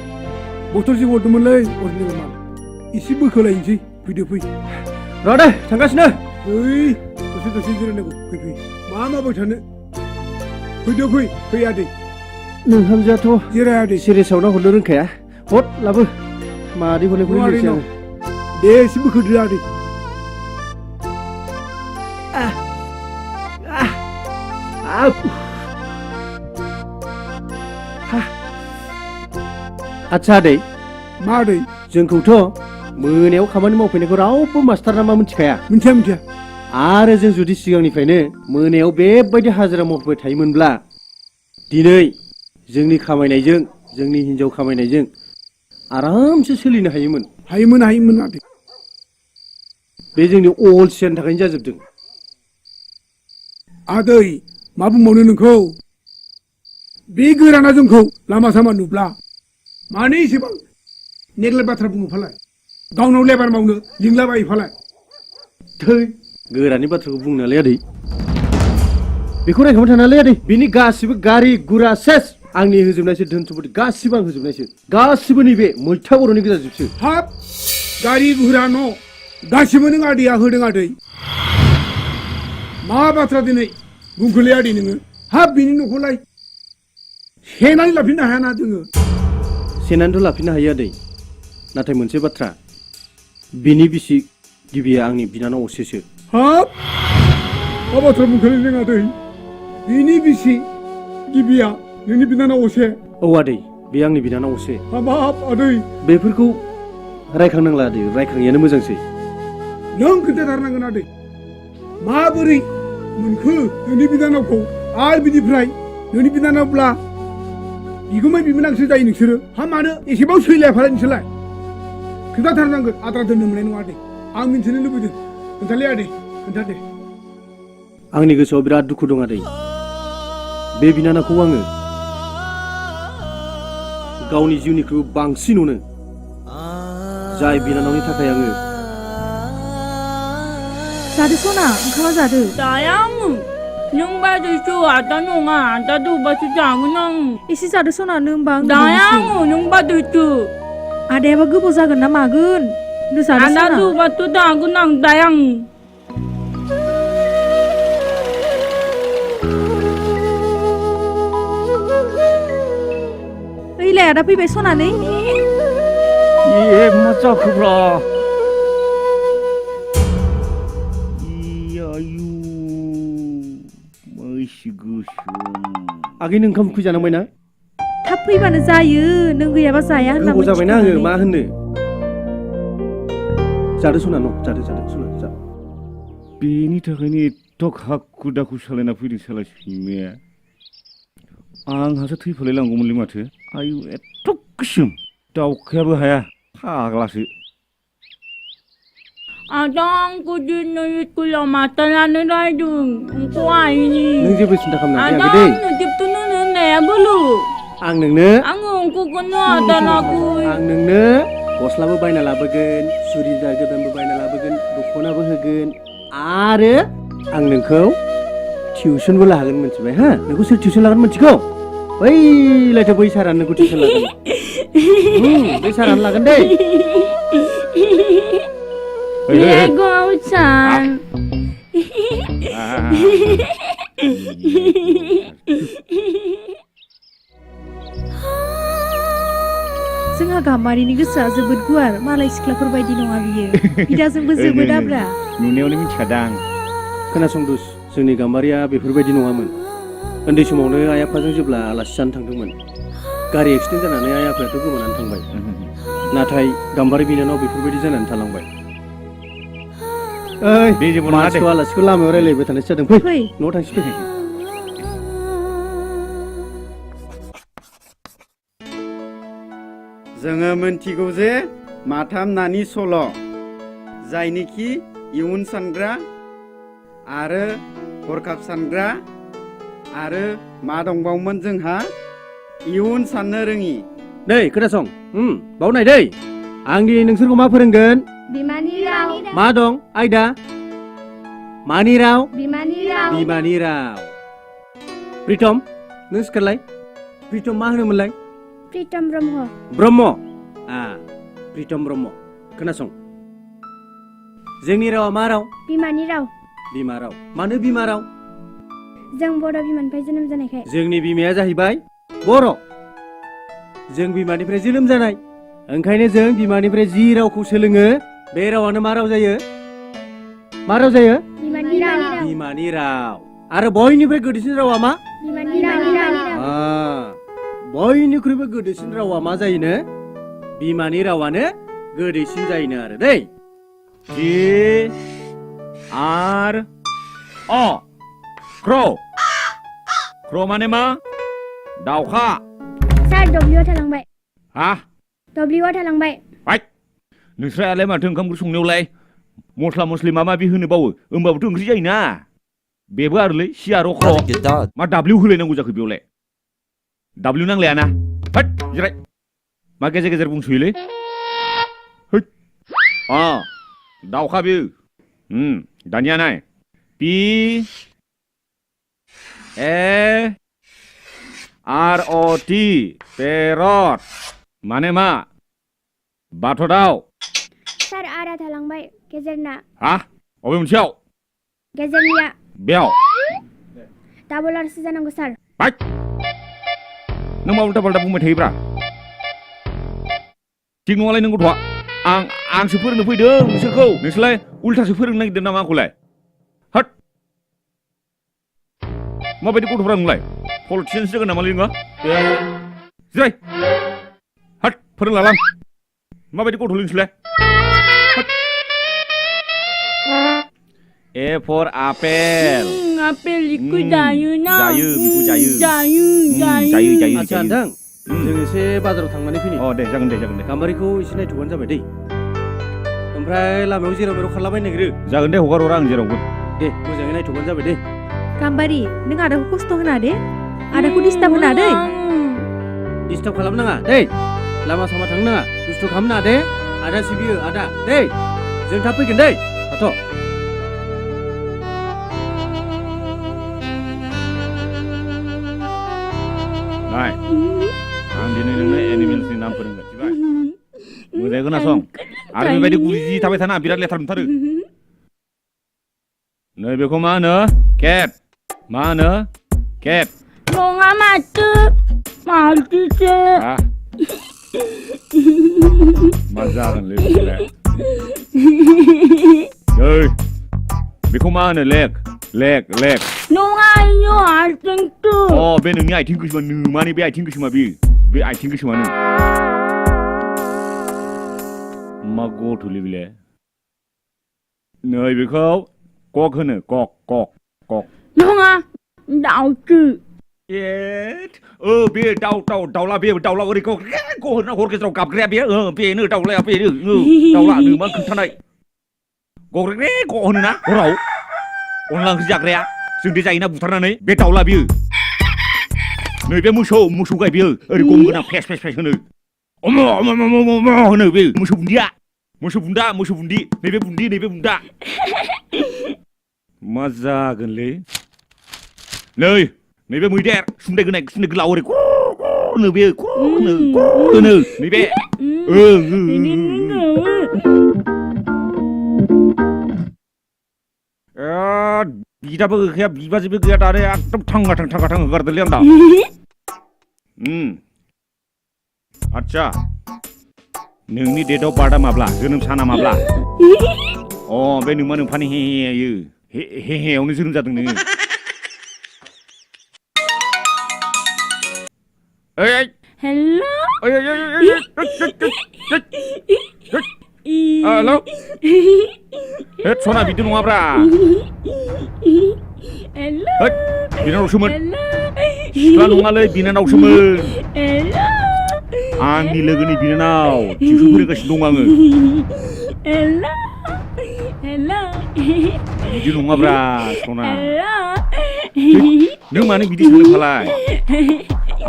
बथलसे हरदोंमोनलै अरिजिनेल माल एसे बोखोलायनोसै फैदो फै र' दे थांगासिनो ओइ दसे जिरायनांगौ फै मा मावबाय थानो फैदो फै आदै नोंहामजोआथ' जिराय आदै सिरियासाव ना हरनो रोंखाया हद लाबो मादै हरनायखौ होनोसै आं दे एसे बोखोदो आदै आच्छा आदै मा आदै जोंखौथ' मोनायाव खामानि मावफैनायखौ रावबो मास्टारा मा मिथिखाया मिथिया आरो जों जुदि सिगांनिफ्रायनो मोनायाव बेबायदि हाजिरा मावफैबाय थायोमोनब्ला दिनै जोंनि खामायनायजों जोंनि हिन्जाव खामायनायजों आरामसे सोलिनो हायोमोन। हायोमोन आदै। बे जोंनि अलसियानि थाखायनो जाजोबदों। आदै मा बुंबावनो नोंखौ बे गोराना जोंखौ लामा सामा नुब्ला मानो एसेबां नेग्लेक्ट बाथ्रा बुङो फालाय गावनाव लेबार मावनो लिंलाबायो फालाय। थै गोरानि बाथ्राखौ बुंनायालाय आदै बेखौ रायखांबाय थानायालाय आदै बिनि गासिबो गारि गुरा सेस आंनि होजोबनायसो धोन सम्पति गासिबो आं होजोबनायसो गासिबो नैबे मैथा बर'नि गोजाजोबसो। हाब गारि गुरा न' गासिबो नों आदैया होदों आदै। मा बाथ्रा दिनै बुंखोलै आदै नोङो हाब बिनि न'खौलाय सेनानै लाफिननो हायाना जोङो। सेनानैथ' लाफिननो हायो आदै नाथाय मोनसे बाथ्रा बिनि बिसि गिबिया आंनि बिनानाव असेसो। हाब मा बाथ्रा बुंखोलै नों आदै बिनि बिसि गिबिया नोंनि बिनानाव असे? औ आदै बे आंनि बिनानाव असे। हाबाब आदै बेफोरखौ रायखांनांला आदै रायखाङैयानो मोजांसै। नों खोन्थाथारनांगोन आदै माबोरै मोनखो नोंनि बिनानावखौ आरो बिनिफ्राय नोंनि बिनानावब्ला बिगुमै बिबोनांसो जायो नोंसोरो हा मानो एसेबां सैलाया फालाय नोंसोरलाय खोन्थाथारनांगोन आद्रा दोननो मोननाय नङा आदै आं मिन्थिनो लुबैदों खोन्थालै आदै खोन्था दे। आंनि गोसोआव बिराद दुखु दं आदै बे बिनानावखौ आङो गावनि जिउनिख्रुइ बांसिन अनो जाय बिनानावनि थाखाय आङो जादो सना ओंखामा जादो। जाया आङो नों बाजैसो आदा नङा आदा दौबासो जागोन आं। एसे जादो सना नों होमबा आं जाया आङो नों बाजैसो। आदायाबा गोबाव जागोन ना मागोन नों जादो आदा सना। दौबासो जागोन आं जाया आं। ओइलाय आदा फैबाय सनानै। ए मा जाखोब्रा आयु मैसो गोसोम। आगैनो ओंखाम उखै जानांबाय ना? थाब फैबानो जायो नों गैयाबा जाया होनना गोबाव जाबायना आङो मिथिखानानै। मा होननो। जादो सना न' जादो सना जा। बेनि थाखायनो एथ' हाखु दाखु सालायना फैदों साला सैमाया। आंहासो थैफालाय लांगौमोनलै माथो आयु एथ' गोसोम दाउखायाबो हाया फाग्लासो। आदा आंखौ दिनै स्कुलाव मास्टारानो रायदों आंखौ आइनि। नों जेबो सिन्था खालामनाङा आदा दै। आंनो टिप्ट'नो होननाया बोलो। आं नोंनो आङो अंकखौनो आदा लागै। आं नोंनो गस्लाबो बायना लाबोगोन सुरिदार गोदानबो बायना लाबोगोन दख'नाबो होगोन आरो आं नोंखौ टिउसनबो लागोन मिथिबाय हा नोंखौ सोर टिउसन लागोन मिथिगौ? बैलायथो बै सारानो नोंखौ टिउसन लागोन। बै सारानो लागोन दै। Legosan. जोंहा गाम्बारिनि गोसोआ जोबोद गुवार मालाय सिख्लाफोर बायदि नङा बियो बिदाजोंबो जोबोद आब्रा। नुनायावनो मिथिखादां। खोनासंदोस जोंनि गाम्बारिया बेफोरबायदि नङामोन। उन्दै समावनो आइ आफाजों जेब्ला आलासि जानो थांदोंमोन गारि एक्सिडेन्ट जानानै आइ आफायाथ' गोमानानै थांबाय नाथाय गाम्बारि बिनानाव बेफोरबायदि जानानै थालांबाय। ओइ बे जेबो नङा दे। मानसिखौ आलासिखौ लामायाव रायलायबाय थानायसो जादों फै न'आव थांसै फै। जोङो मोनथिगौ जे माथाम नानि सल' जायनिखि इयुन सानग्रा आरो हरखाब सानग्रा आरो मा दंबावोमोन जोंहा इयुन साननो रोङि। दै खोनासं बावनाय दै आं दिनै नोंसोरखौ मा फोरोंगोन? बिमानि राव। मा दं आयदा? मानि राव? बिमानि राव। बिमानि राव। प्रितम नों सिखारलाय। प्रितम मा होनोमोनलाय? प्रितम ब्रह्म। ब्रह्म प्रितम ब्रह्म खोनासं जोंनि रावा मा राव? बिमानि राव। बिमा राव। मानो बिमा राव? जों बर' बिमानिफ्राय जोनोम जानायखाय। जोंनि बिमाया जाहैबाय बर'। जों बिमानिफ्राय जोनोम जानाय ओंखायनो जों बिमानिफ्राय जि रावखौ सोलोङो बे रावानो मा राव जायो? मा राव जायो? बिमानि राव। बिमानि राव। आरो बयनिफ्राय गोदैसिन रावा मा? बिमानि राव। बयनिख्रुइबो गोदैसिन रावा मा जायोनो? बिमानि रावानो गोदैसिन जायोनो आरो दै। क्र' क्र' माने मा? दाउखा। सार डब्लिउआ थालांबाय हा डब्लिउआ थालांबाय बाय नोंस्रालाय माथो ओंखाम ओंख्रि संनायावलाय मस्ला मस्लि माबा माबि होनो बावो होमबाबोथ' ओंख्रि जायोना बेबो आरोलै सिया रख' मा दाब्लिउ होलायनांगौ जाखो बेयावलाय दाब्लिउ नांलायाना होद जिराय मा गेजेर गेजेर बुंसोयोलै होद दाउखा बेयो दानिया नाय P A are a T parrot माने मा बाथ' दाउ सार आरा थालांबाय गेजेरना हा अबे मोनसेयाव गेजेरनिया बेयाव डाबल आरसो जानांगौ सार बाय नों मा उल्टा पाल्टा बुंबाय थायोब्रा थिग नङालाय नों गथ'आ आंसो फोरोंनो फैदों नोंसोरखौ नोंसोरलाय उल्टासो फोरोंनो नागिरदों नामा आंखौलाय हट माबायदि गथ'फ्रा नोंलाय पलिटिसियानसो जागोन नामालै नोङो जिराय हट फोरोंलालां माबायदि गथ'लै नोंसोरलाय ए फर आपेल आपेल इखौ जायोना जायो बेखौ जायो जायो आच्छा नोंथां जों एसे बाजाराव थांनानै फैनि दे जागोन दे गाम्बारिखौ एसे नायथ'बानो जाबाय दै ओमफ्राय लामायाव जेराव मेराव खारलाबायनो नागिरो जागोन दे हगार हरा आं जेरावबो दे मोजाङै नायथ'बानो जाबाय दे गाम्बारि नों आदाखौ खस्थ' होना दे आदाखौ डिस्टार्ब होना दै डिस्टार्ब खालामनाङा दै लामा सामा थांनो नाङा दुस्थ' खालामनाङा दे आदा सिबियो आदा दै जों थाब फैगोन दै थाथ' नाय आं दिनै नोंनो एनिमेल्सनि नाम फोरोंगोन मिथिबाय मोजाङै खोनासं आरो बेबायदि गुजि थाबाय थाना बिराद लेथ्रा नुथारो नै बेखौ मा होनो केट मा होनो केट नङा माथो मावजिसो मा जागोनलै बिसोरलाय ओइ बेखौ मा होनो लेग नङा इयो आथिंसो बे नोंनि आथिं गोसोमा नोमानि बे आथिं गोसोमा बे आथिं गोसोमानो मा गथ'लै बेलाय नै बेखौ कक होनो कक नङा दाउसो बे दाउला बे दाउला ओरै गहरना हर गेजेराव गाबग्राया बे बेनो दाउलाया बेनो दाउला नोमा खोन्थानाय गग्रेग्रे ग होनोना हराव अनला ओंख्रि जाग्राया जों दे जायोना बुथारनानै बे दाउला बियो नैबे मोसौ गाय बियो ओरै गम गोनां फेस होनो होनो बे मोसौ बुन्दी नैबे बुन्दा मा जागोनलै नैबे मैदेर सुन्दाय गोलाव ओरै होनो बे होनो नैबे बिदाबो गैखाया बिबाजैबो गैया दानो एकदम थांगा थां होगारदोंलै आं दा आच्छा नोंनि डेट अफ बार्थआ माब्ला जोनोम साना माब्ला बे नोंमा नोंफानि हेयावनो जोनोम जादों नोङो हेलौ हेलौ सना बिदि नङाब्रा बिनानावसोमोन सिख्ला नङालै बिनानावसोमोन आंनि लोगोनि बिनानाव टिउसन फोरोंगासिनो दं आङो बिदि नङाब्रा सना नों मानो बिदि सानो फालाय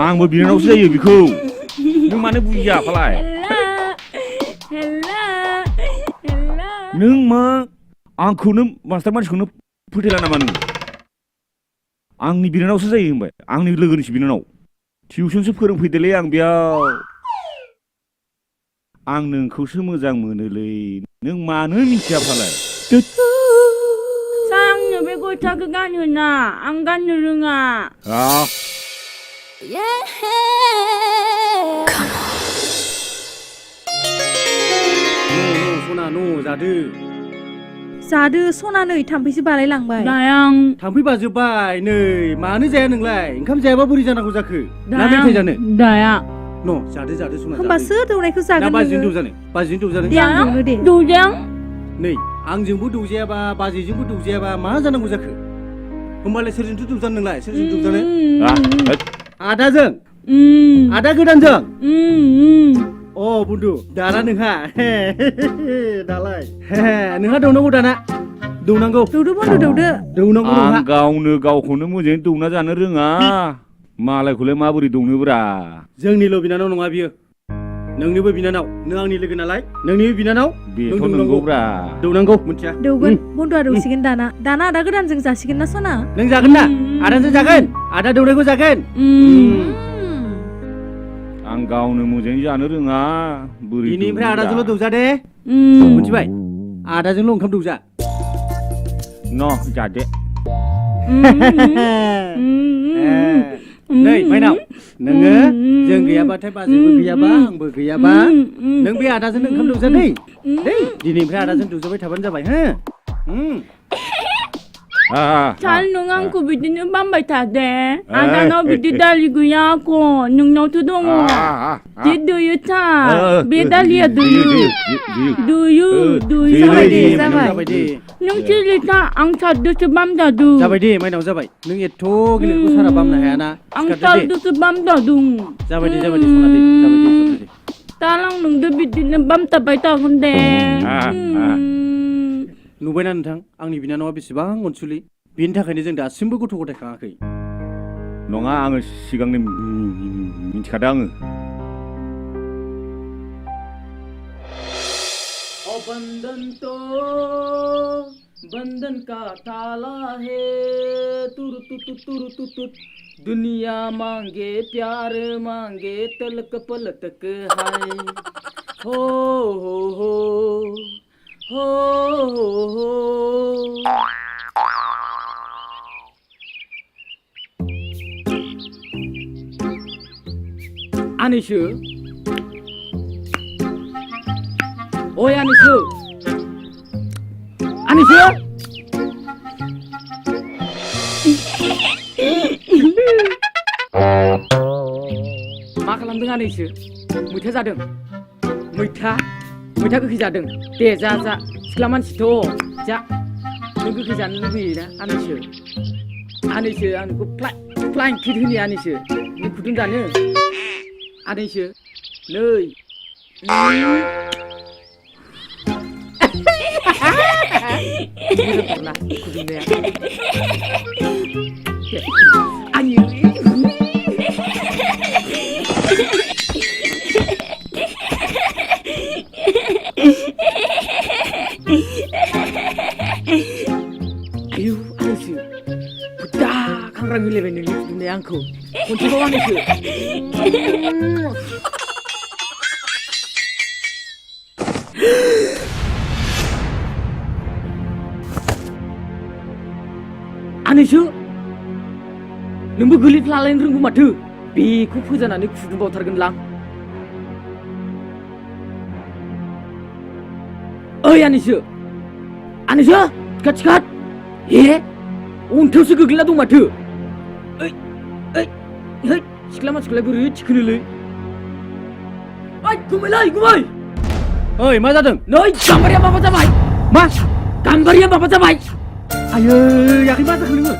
आंबो बिनानावसो जायो बेखौ नों मानो बुजिया फालाय नों मा आंखौनो मास्टार मानसिखौनो फोथायला नामा नों आंनि बिनानावसो जायो होनबाय आंनि लोगोनिसो बिनानाव टिउसनसो फोरोंफैदोलै आं बेयाव आं नोंखौसो मोजां मोनोलै नों मानो मिथिया फालाय आंनो बे गस्लाखौ गानहोना आं गाननो रोङा सना जादो सना नै थाम्फैसो बालायलांबाय दायां थाम्फै बाजोब्बाय नै मानो जाया नोंलाय ओंखाम जायाबा बोरै जानांगौ जाखो ना मेथाइ जानो दाया जादो सना होमबा सोर दौनायखौ जागोन बाजिनो दौजानो दे आं दौनो दे दौजां नै आंजोंबो दौजायाबा बाजैजोंबो दौजायाबा मा जानांगौ जाखो होमबालाय सोरजोंथो दौजानो नोंलाय सोरजों दौजानो आदाजों आदा गोदानजों अ बुन्दु दाना नोंहा दालाय नोंहा दौनांगौ दाना दौनांगौ दौदो बन्द' दौदो दौनांगौ नोंहा आं गावनो गावखौनो मोजाङै दौना जानो रोङा मालायखौलाय माबोरै दौनोब्रा जोंनिल' बिनानाव नङा बियो नोंनिबो बिनानाव नों आंनि लोगो नालाय नोंनिबो बिनानाव बेथ' नंगौब्रा दौनांगौ मिथिया दौगोन बन्द'आ दौसिगोन दाना आदा गोदानजों जासिगोन ना सना नों जागोन ना आदाजों जागोन आदा दौनायखौ जागोन आं गावनो मोजाङै जानो रोङा बोरै दिनैनिफ्राय दौनोब्रा? आदाजोंल' दौजा दे मिथिबाय आदाजोंल' ओंखाम दौजा न' जादे नै माइनाव नोङो जों गैयाबाथाय बाजैबो गैयाबा आंबो गैयाबा नों बे आदाजोंनो ओंखाम दौजा दै दिनैनिफ्राय आदाजों दौजाबाय थाबानो जाबाय हो साल नों आंखौ बिदिनो बामबाय थादे आदानाव बिदि दालि गैया आक' नोंनावथ' दङ जे दोयो था बे दालिया दोयो जाबाय दे जाबाय नों सिरि था आं सारदोसो बामदादु जाबाय दे माइनाव जाबाय नों एथ' गिलिरखौ सारा बामनो हायाना आं सारदोसो बामदादु जाबाय दे सना दे जाबाय दे सना दे दाल आं नोंदो बिदिनो बामथाबाय थागोन दे नुबायना नोंथां आंनि बिनानावा बेसेबां अनसुलि बेनि थाखायनो जों दासिमबो गथ' गथाय खाङाखै नङा आङो सिगांनो मिथिखादों आङो बंधन का ताला है तुर तुत दुनिया मांगे प्यार मांगे तलक पलतक हाय हो हो हो हो हो आनैसो ओइ आनैसो मा खालामदों आनैसो मैथा जादों मैथा गोखै जादों दे जा सिख्ला मानसिथ' जा नों गोखै जानो लुगैयोना आनैसो आं नोंखौ फ्लाइं किट होनि आनैसो नों खुदुं जानो आनैसो नै मोजांथारना खुदुंनाया आंनि आयु आनैसो बुद्दा खांग्रां मिलायबाय नोंनि खुदुंनाया आंखौ खनसेबाव आनैसो आनैसो नोंबो गोलैफ्लालायनो रोंगौ माथो बेखौ फोजानानै खुदुंबावथारगोनलां ओइ आनैसो थिखात हे अन्थायावसो गोग्लैना दं माथो ओइ सिख्ला मानसिखौलाय बोरै थिखोनोलै ओइ गुमै ओइ मा जादों नै गाम्बारिया माबा जाबाय मा गाम्बारिया माबा जाबाय आयै आखै मा जाखो नोङो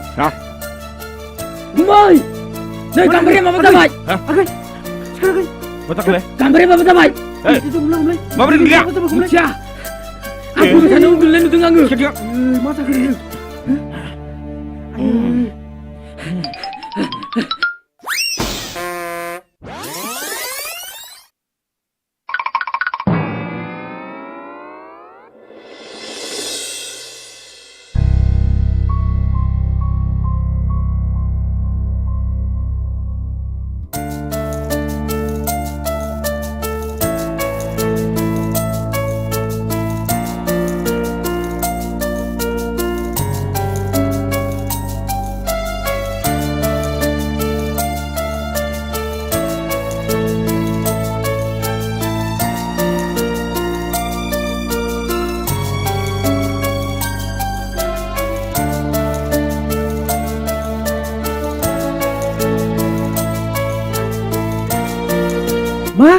गुमै नै गाम्बारिया माबा जाबाय आखै सिखाराखै मा जाखोलाय गाम्बारिया माबा जाबाय माबोरै गोलैया मिथिया आं गुबै थानायाव गोलैनाय नुदों आङो मा जाखो नोङो मा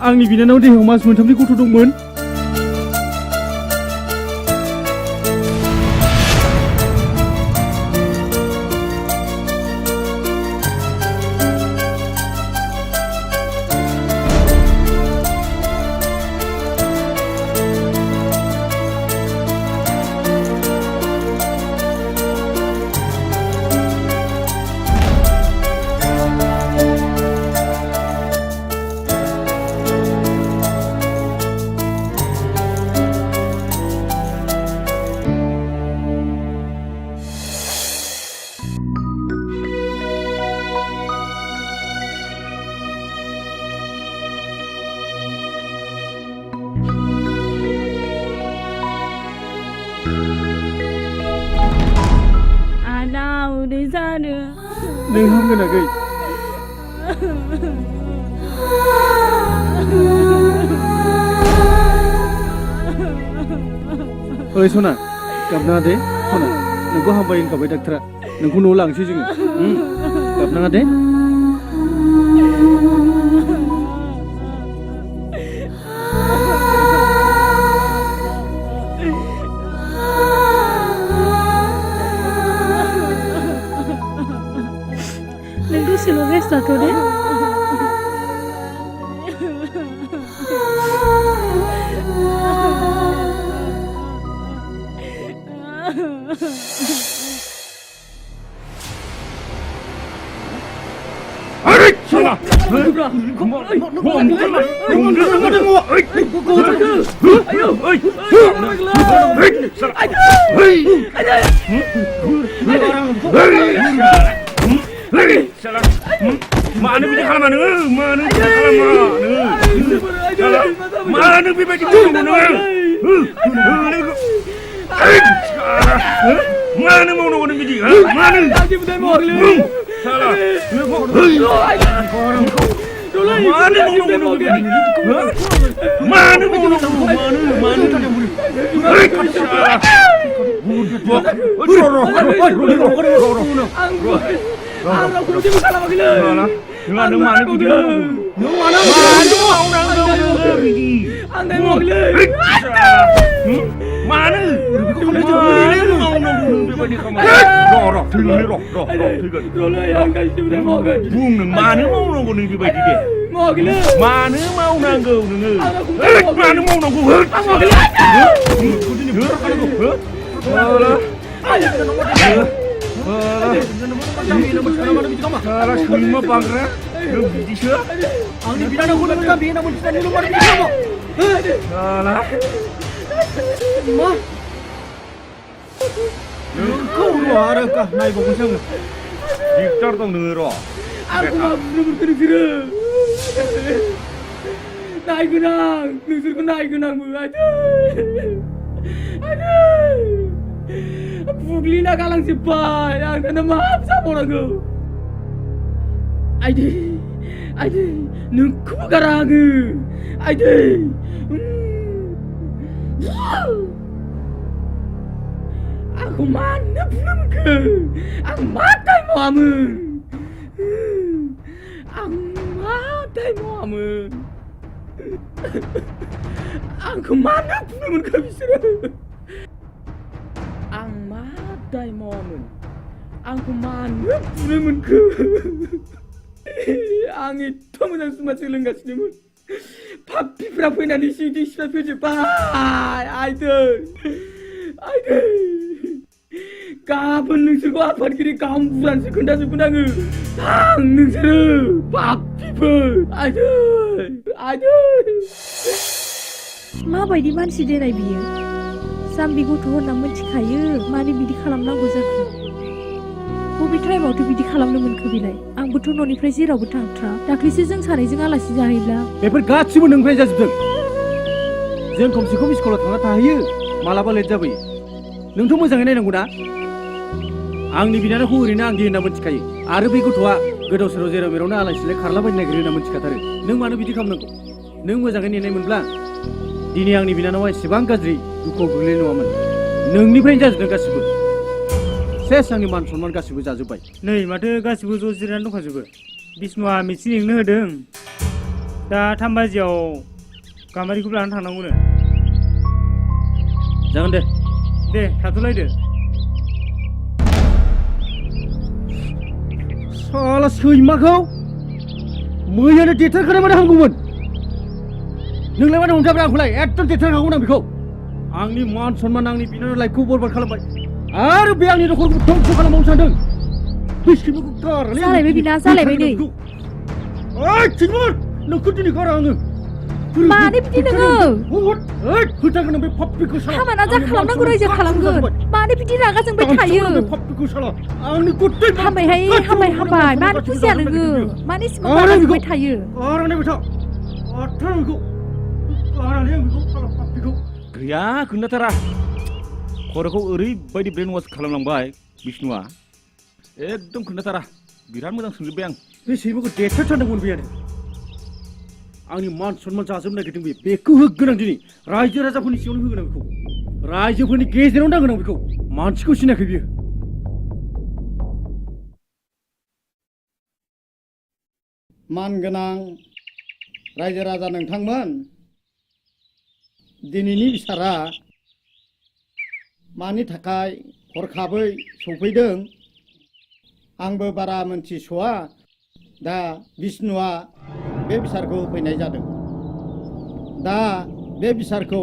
आंनि बिनानाव देहायाव मास मोनथामनि गथ' दंमोन उदै जानो नों हामगोन आगै ओइ सना गाबनाङा दे सना नोंखौ हामबाय होनखाबाय डाक्टारा नोंखौ न'आव लांसै जोङो गाबनाङा दे नों दसेल' रेस्ट लाथ' दे Mana bidik halaman nengah, mana bidik halaman nengah, mana bidik halaman nengah, mana mau nongol bidik, mana? Salah, mana mau nongol bidik, mana mau nongol, mana tadi budi, Nggak mana gitu? Mana mau nang bidik? Mana? Mau nang bidik kamu? Roh, Bung, mana mau nang bidik deh? Mana mau nang go neng? Mana mau nang go? Salah semua bangga, bisa. Angin bina nak guna kami, namun kita ni luar biasa mo. Salah. Ma. Kau luar kah? Naik bagus sangat. Diktar tong dengar. Aku mah bener kira-kira. Naik gunang, nusur naik gunang bu. Aduh. Buglina kalang sipai, ang kena maaf sama orang tu. Aide, nungku garang. Aide, aku mana belum ke? Aku matai muamu. Aku mana belum ke bisa. Ang matai momen, angku mana belum ke? Ang itu macam semacam lenggas ni mun. Papi berapa nanti sini siapa cepat? Aide. Kapan nungsu ko apa kiri kampuran sekunda ngu? Ang nungsu papi ber. Aide. माबायदि मानसि देनाय बियो जाम्बि गथ' होनना मिथिखायो मानो बिदि खालामनांगौ जाखो बबे टाइमावथ' बिदि खालामनो मोनखो बिलाय आंबोथ' न'निफ्राय जेरावबो थांथ्रा दाख्लैसो जों सानैजों आलासि जाहैब्ला बेफोर गासिबो नोंनिफ्राय जाजोबदों जों खमसे खम स्कुलाव थांना थाहैयो मालाबा लेट जाबोयो नोंथ' मोजाङै नायनांगौ ना आंनि बिनानावखौ ओरैनो आं होनना मिथिखायो आरो बे गथ'आ गोदाव सोराव जेराव मेरावनो आलासिलाय खारलाबायनो नागिरो होनना मिथिखाथारो नों मानो बिदि खालामनांगौ नों मोजाङै नेनाय मोनब्ला दिनै आंनि बिनानावा एसेबां गाज्रि दुखुआव गोग्लैनाय नङामोन नोंनिफ्रायनो जाजोबदों गासिबो सेस आंनि मान सनमान गासिबो जाजोब्बाय नै माथो गासिबो ज' जिरायनानै दंखाजोबो बिष्णुआ मिथिं लिंनो होदों दा 3 बाजियाव गाम्बारिखौ लानानै थांनांगौनो जागोन दे थाथ'लायदो साला सैमाखौ मैयानो देथारखानाय माने हामगौमोन नोंलाय मानो हमजाब्रा आंखौलाय एकदम देथारखागौ आं बेखौ आंनि मान सनमान आंनि बिनानाव लाइफखौ बरबाद खालामबाय आरो बे आंनि नखरखौ धंस खालामबावनो सानदों बैसोमोखौ गारलै जालायबाय बिना जालायबाय नै ओइ चिनमोन नोंखौ दिनै गारा आङो मानो बिदि नोङो होथारगोन बे पाप्पिखौ साला खामाना जा खालामनांगौ रायजो खालामगोन मानो बिदि रागा जोंबाय थायो पाप्पिखौ साला आंनि गथै हामबाय मानो फुजिया नोङो मानो इसेबां रागा जोंबाय थायो गारनाय बेथा आथार बेखौ गारनानै आं बेखौ साला पाप्पिखौ गैया खोन्थाथारा खर'खौ ओरैबायदि ब्रेन वाश खालामलांबाय बिष्णुआ एकदम खोन्थाथारा बिराद मोजां सोंजोब्बाय आं बे सैमाखौ देथारथारनांगौमोन बेयानो आंनि मान सन्मान जाजोबनो नागिरदों बेखौ होगोन आं दिनै रायजो राजाफोरनि सिगाङावनो होगोन आं बेखौ रायजोफोरनि गेजेरावनो नांगोन आं बेखौ मानसिखौ सिनायाखै बियो मानगोनां रायजो राजा नोंथांमोन दिनैनि बिसारा मानि थाखाय हरखाबै सफैदों आंबो बारा मोनथिस'आ दा बिष्णुआ बे बिसारखौ होफैनाय जादों दा बे बिसारखौ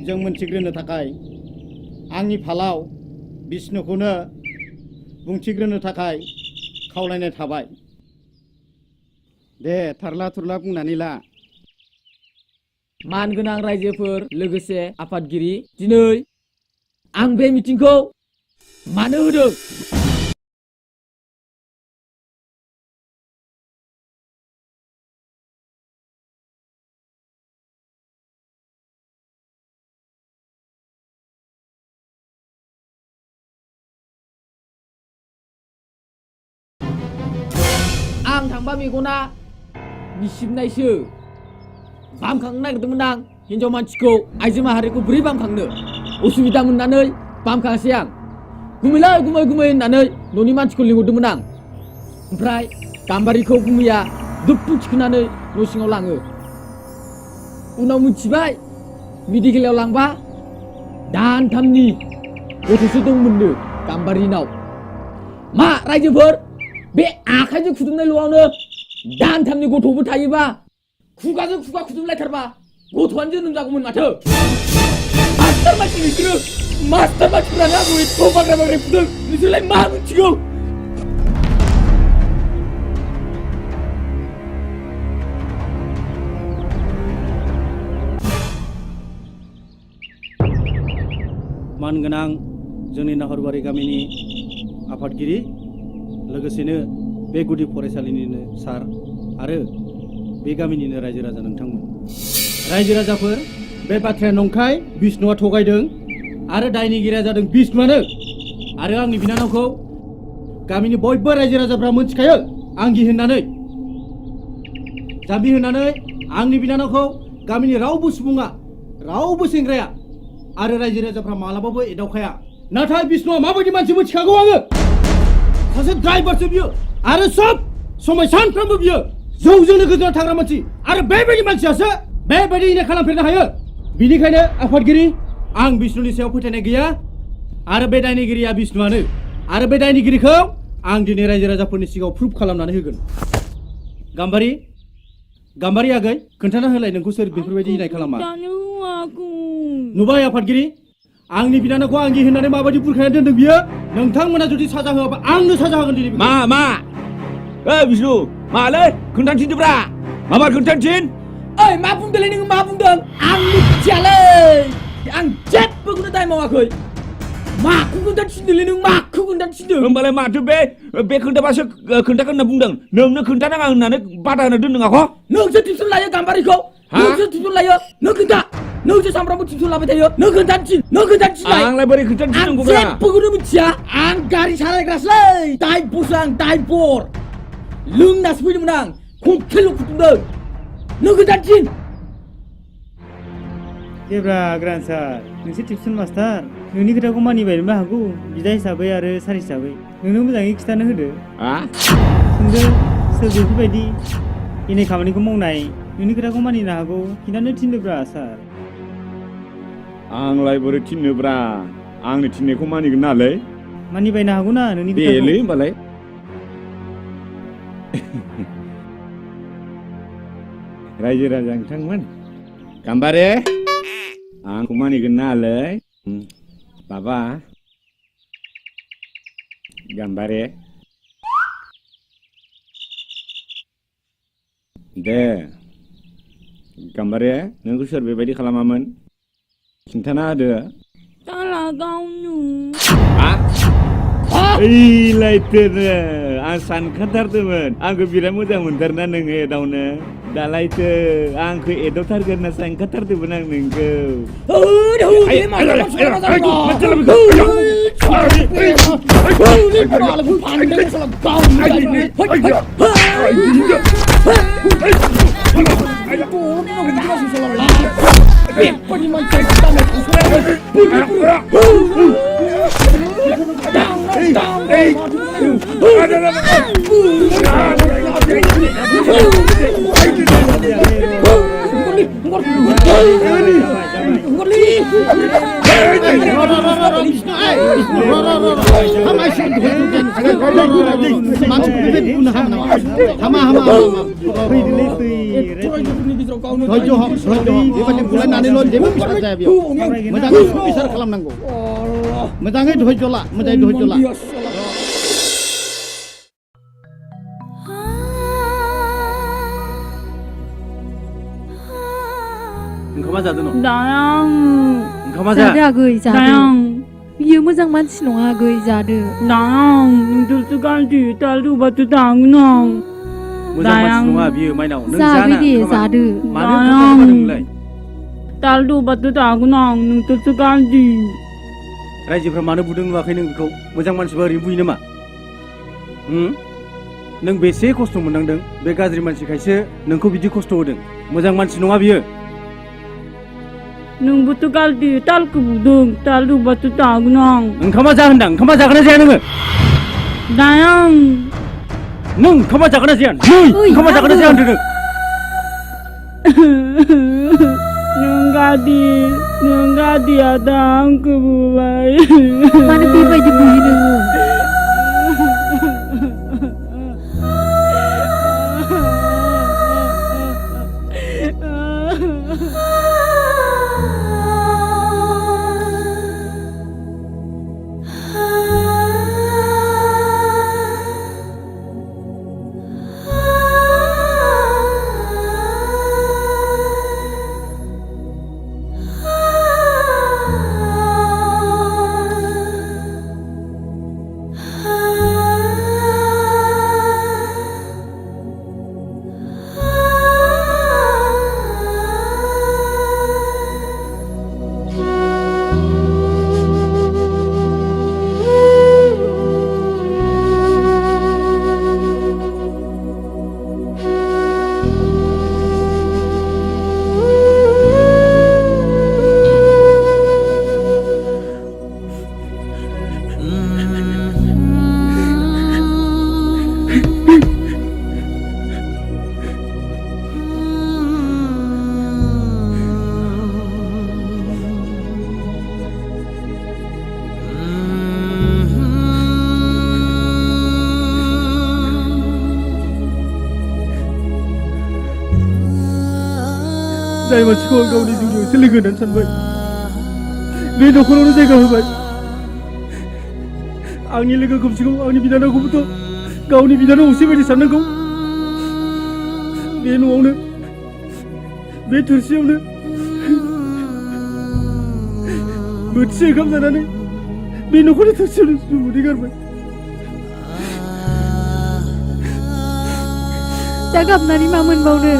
जों मोनथिग्रोनो थाखाय आंनि फालाव बिष्णुखौनो बुंथिग्रोनो थाखाय खावलायनाय थाबाय दे थारला थुरला बुंनानै ला मानगोनां रायजोफोर लोगोसे आफादगिरि दिनै आं बे मिटिंखौ मानो होदों आं थांबा मेगना निसिबनायसो बामखांनो नागिरदोंमोन आं हिन्जाव मानसिखौ आइजो माहारिखौ बोरै बामखांनो उसुबिदा मोननानै बामखाङासै आं गुमैलै गुमै गुमै होननानै न'नि मानसिखौ लिंहरदोंमोन आं ओमफ्राय गाम्बारिखौ गुमैया दुप्पु थिखोनानै न' सिङाव लाङो उनाव मिथिबाय मेडिकेलाव लांबा दानथामनि गथ'सो दंमोननो गाम्बारिनाव मा रायजोफोर बे आखाइजों खुदुमनायल'आवनो दानथामनि गथ'बो थायोबा खुगाजों खुगा खुदुमलायथारबा गथ'आनो जोनोम जागौमोन माथो मास्टार मानसि नोंसोरो मास्टार मानसिफोरानो आंखौ एथ' बाग्रा बाग्रा फुदों नोंसोरलाय मा मिथिगौ मानगोनां जोंनि नाहरबारि गामिनि आफादगिरि लोगोसेनो बे गुदि फरायसालिनिनो सार आरो बे गामिनिनो रायजो राजा नोंथांमोन रायजो राजाफोर बे बाथ्राया नंखाय बिष्णुआ थगायदों आरो दायनिगिरिया जादों बिष्णुआनो आरो आंनि बिनानावखौ गामिनि बयबो रायजो राजाफ्रा मोनथिखायो आंगि होननानै जाम्बि होननानै आंनि बिनानावखौ गामिनि रावबो सुबुङा रावबो सेंग्राया आरो रायजो राजाफ्रा मालाबाबो एदावखाया नाथाय बिष्णुआ माबायदि मानसि मिथिखागौ आङो सासे ड्राइभारसो बियो आरो सब समय सानफ्रोमबो बियो जौजोंनो गोजोना थाग्रा मानसि आरो बेबायदि मानसियासो बेबायदि इनाय खालामफेरनो हायो बिनिखायनो आफादगिरि आं बिष्णुनि सायाव फोथायनाय गैया आरो बे दायनिगिरिया बिष्णुआनो आरो बे दायनिगिरिखौ आं दिनै रायजो राजाफोरनि सिगाङाव प्रुफ खालामनानै होगोन गाम्बारि आगै खोन्थाना होलाय नोंखौ सोर बेफोरबायदि इनाय खालामा नुबाय आफादगिरि आंनि बिनानावखौ आंगि होननानै माबायदि बुरखायना दोनदों बियो नोंथांमोना जुदि साजा होआबा आंनो साजा होगोन दिनै मा बिष्णु मालै खोन्थानोथिनदोब्रा माबा खोन्थानोथिन ओइ मा बुंदोंलै नोङो मा बुंदों आं मिथियालै आं जेबोखौनो दाय मावाखै माखौ खोन्थानोथिनदोंलै नों माखौ खोन्थानोथिनदों होमबालाय माथो बे खोन्थाबासो खोन्थागोन होनना बुंदों नोंनो खोन्थानाङा होननानै बादा होना दोनदों आख' नोंसो टिउसन लायो गाम्बारिखौ नोंसो टिउसन लायो नों खोन्था नोंसो सामफ्रामबो टिउसन लाबाय थायो नों खोन्थानोथिन आंलाय बोरै खोन्थानोथिननांगौब्रा आं जेबोखौनो मिथिया आं गारि सालायग्रासोलै दाइबरसो आं दाइबर लोंनासो फैदोंमोन आं खंखेल' खुदुंदों नों खोन्थानोथिन जेब्रा ग्रान सार नोंसोर टिउसन मास्टार नोंनि खोथाखौ मानिबायनोबो हागौ बिदा हिसाबै आरो सार हिसाबै नोंनो मोजाङै खिथानो होदो सोंदो सोर बेफोरबायदि इनाय खामानिखौ मावनाय नोंनि खोथाखौ मानिनो हागौ खिन्थानो थिनदोब्रा सार आंलाय बोरै थिननोब्रा आंनि थिननायखौ मानिगोन नालाय मानिबायनो हागौ ना नोंनि खोथाखौ देलै होमबालाय रायजो राजा नोंथांमोन गाम्बारि आंखौ मानिगोन नालाय बाबा गाम्बारि दे गाम्बारि नोंखौ सोर बेबायदि खालामामोन खिन्थाना होदो ताला गावनो ओइलायथोनो आं सानखाथारदोंमोन आंखौ बिराद मोजां मोनथारना नोङो एदावनो दालायथो आंखौ एदावथारगोन होनना सानखाथारदोंमोन आं नोंखौ मोजाङै धैर्य ला मोजाङै धैर्य ला ओंखामा जादों न' दायां ओंखामा जा जादो आगै जादो बियो मोजां मानसि नङा आगै जादो दायां नोंथोरसो गाज्रि ताल दुबाथ' दांनां मोजां मानसि नङा बियो माइनाव नों जाबाय जाना दे जादो मानो ओंखाम जादों नोंलाय ताल दुबाथ' दांनां नोंथोरसो गाज्रि रायजोफ्रा मानो बुदों नुवाखै नों बेखौ मोजां मानसिबा ओरैनो बुयो नामा नों बेसे खस्थ' मोननांदों बे गाज्रि मानसिखायसो नोंखौ बिदि खस्थ' होदों मोजां मानसि नङा बियो नोंबोथ' गाज्रि तालखौ बुदों ताल दुबाथ' दांनां ओंखामा जा होनदां ओंखामा जागोन ना जाया नोङो दायां नों ओंखामा जागोन ना जाया नै ओंखामा जागोन ना जाया होनदों नों गाज्रि आदा आंखौ बुबाय मानो बेबायदि बुयो नोङो जाय मानसिखौ आं गावनि जिउआवसो लोगो होननानै सानबाय बे न'खरावनो जायगा होबाय आंनि लोगो खोमसिखौ आंनि बिनानावखौबोथ' गावनि बिनानाव असे बायदि साननांगौ बे न'आवनो बे थोरसियावनो बोथिसे ओंखाम जानानै बे न'खरनि थोरसियावनो जुमुदै गारबाय दा गाबनानै मा मोनबावनो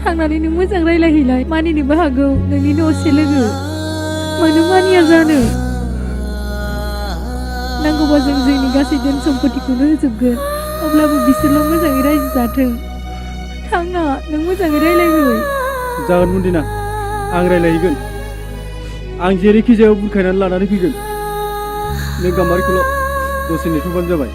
थांनानै नों मोजां रायलायहैलाय मानिनोबो हागौ नोंनि न'से लोगो मानो मानिया जानो नांगौबा जों जोंनि गासै धोन सम्पतिखौनो होजोबगोन अब्लाबो बिसोरल' मोजाङै रायजो जाथों थांना नों मोजाङै रायलायहै जागोन मुन्दिना आं रायलायहैगोन आं जेरैखि जाया बुरखायनानै लानानै फैगोन नों गाम्बारिखौल' दसे नेथ'बानो जाबाय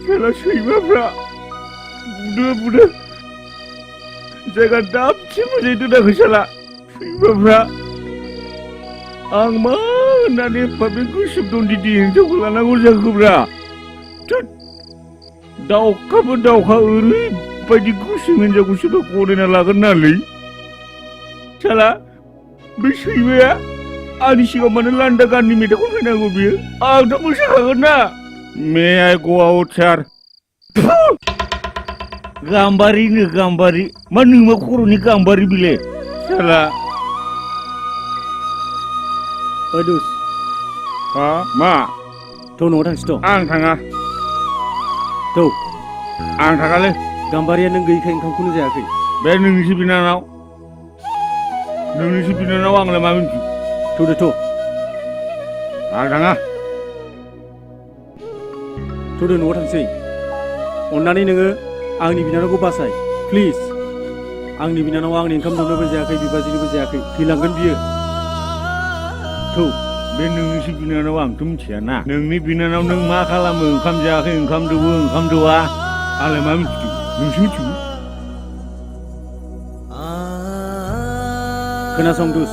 Salah seimaफ्रा बुदो जायगा दाबसे मोजाङै दोनाखै साला सैमाफ्रा आं मा होननानै एफा बे गोसोम दन्दिदि हिनजावखौ लानांगौ जाखोब्रा दाउखाबो दाउखा ओरैबायदि गुसुं हिनजावखौ सोरबा गनायना लागोन नालै साला बे सैमाया आंनि सिगाङाव मानो लान्दा गाननि मेथाइखौ होनांगौ बियो आंथ' मोसाखागोन ना मे आइ गो आउट सार गाम्बारिनो गाम्बारि मा नोंमा खर'नि गाम्बारि बिलाय साला दुस हा मा थ' न'आव थांसैथ' आं थाङा थ' आं थाङालै गाम्बारिया नों गैयिखाय ओंखामखौनो जायाखै बे नोंनिसो बिनानाव आंलाय मा मिन्थि थ'दो थ' आं थाङा थ'दो न'आव थांसै अन्नानै नोङो आंनि बिनानावखौ बासाय प्लिज आंनि बिनानावा आंनि ओंखाम दौनोबो जायाखै बिबाजैनोबो जायाखै थैलांगोन बियो थौ बे नोंनिसो बिनानाव आंथ' मिथिया ना नोंनि बिनानाव नों मा खालामो ओंखाम जायाखै ओंखाम दौवो ओंखाम दौवा आंलाय मा मिथिगौ नोंसो मिथिगौ खोनासं दुस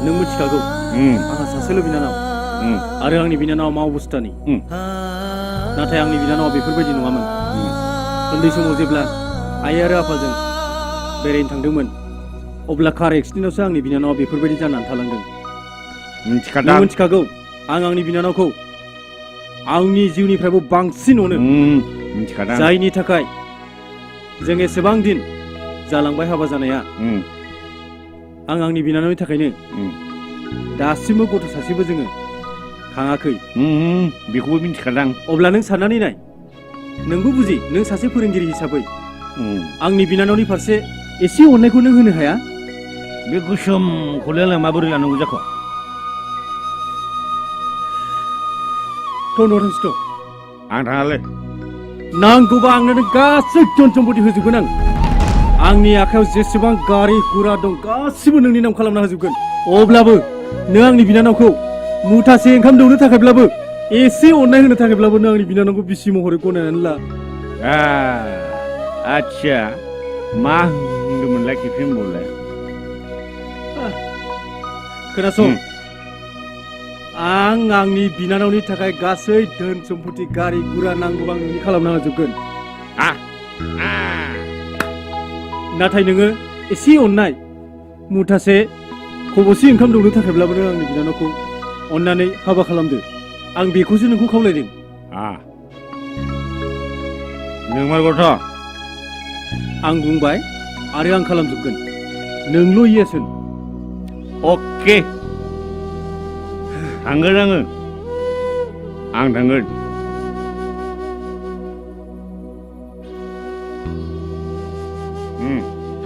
नों मिथिखागौ आंहा सासेल' बिनानाव आरो आंनि बिनानावा मा अबस्थानि नाथाय आंनि बिनानावा बेफोरबायदि नङामोन उन्दै समाव जेब्ला आइ आरो आफाजों बेरायनो थांदोंमोन अब्ला कार एक्सिडेन्टआवसो आंनि बिनानावा बेफोरबायदि जानानै थालांदों नों मिथिखागौ आं आंनि बिनानावखौ आंनि जिउनिफ्रायबो बांसिन अनो जायनि थाखाय जों एसेबां दिन जालांबाय हाबा जानाया आं आंनि बिनानावनि थाखायनो दासिमबो गथ' सासेबो जोङो खाङाखै बेखौबो मिथिखादां अब्ला नों साननानै नाय नोंबो बुजि नों सासे फोरोंगिरि हिसाबै आंनि बिनानावनि फारसे एसे अननायखौ नों होनो हाया बे गोसोमखौलाय माबोरै लानांगौ जाखो थ' न'थांसै आं थाङालै नांगौबा आंनो नों गासै धन सम्पति होजोबगोन आंनि आखायाव जेसेबां गारि गुरा दं गासिबो नोंनि नाम खालामना होजोबगोन अब्लाबो नों आंनि बिनानावखौ मुथासे ओंखाम दौनो थाखायब्लाबो एसे अननाय होनो थाखायब्लाबो नों आंनि बिनानावखौ बिसि महरै गनायनानै ला आच्छा मा होनदोंमोनलाय खेबसे होनबावलाय खोनासं आं आंनि बिनानावनि थाखाय गासै धोन सम्पति गारि गुरा नांगौबा आं नोंनि खालामना होजोबगोन नाथाय नोङो एसे अननाय मुथासे खब'से ओंखाम दौनो थाखायब्लाबो नों आंनि बिनानावखौ अननानै हाबा खालामदो आं बेखौसो नोंखौ खावलायदों नोंमारगौथ' आं बुंबाय आरो आं खालामजोबगोन नोंल' येस होन अके थांगोन आं थांगोन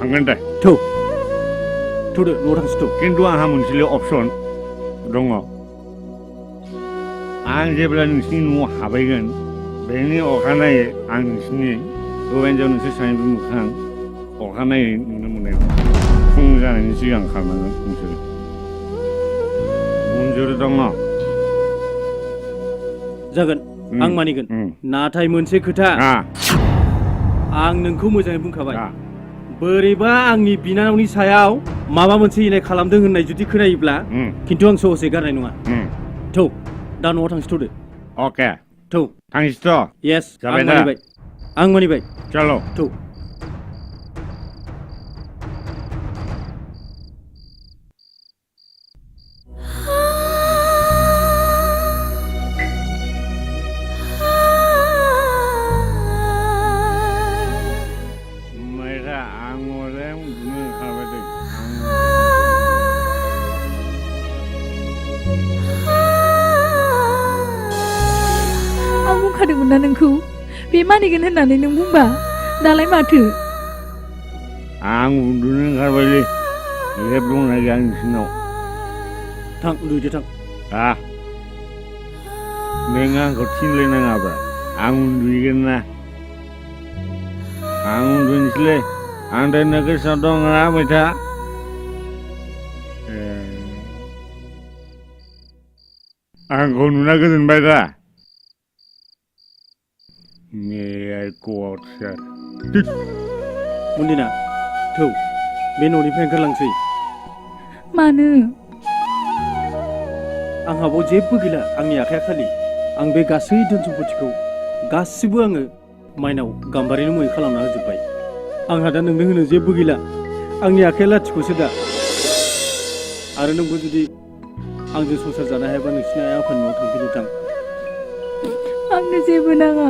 थांगोन दे थ'दो न'आव थांसै खिन्थु आंहा मोनसेल' अपसन दङ आं जेब्ला नोंसिनि न'आव हाबैगोन बेनि अखानायै आं नोंसिनि हौवा हिन्जाव नोंसोर सानैबो मोखां अखानायै नुनो मोननाय फुं जानायनि सिगां खालामनांगोन नोंसोरो मन्जुर दङ जागोन आं मानिगोन नाथाय मोनसे खोथा आं नोंखौ मोजाङै बुंखाबाय बोरैबा आंनि बिनानावनि सायाव माबा मोनसे इनाय खालामदों होननाय जुदि खोनायोब्ला खिन्थु आं सहसै गारनाय नङा थौ दा न'आव थांसैथ'दो अके थौ थांसैथ' येस जाबाय आं मानिबाय चलो थौ बुंखादोंमोन ना नोंखौ बे मानिगोन होननानै नों बुंबा दालाय माथो आं उन्दुनो ओंखारबायलै लेब दंना गैया नोंसिनाव थां उन्दुदो थां नों आंखौ थिनलायनाङाब्रा आं उन्दुहैगोन ना आं उन्दुनोसैलै आं दोननो गोसोआव दं ना मैथा आंखौ नुना गोजोनबाय दा May I go outside? मुन्दिना थौ बे न'निफ्राय ओंखारलांसै मानो आंहाबाव जेबो गैला आंनि आखाइया खालि आं बे गासै धोन सम्पतिखौ गासिबो आङो माइनाव गाम्बारिनो मुङै खालामना होजोब्बाय आंहा दा नोंनो होनो जेबो गैला आंनि आखाइया लाथिख'सो दा आरो नोंबो जुदि आंजों संसार जानो हायाबा नोंसिनि आइ आफानि न'आव थांफिनो थां आंनो जेबो नाङा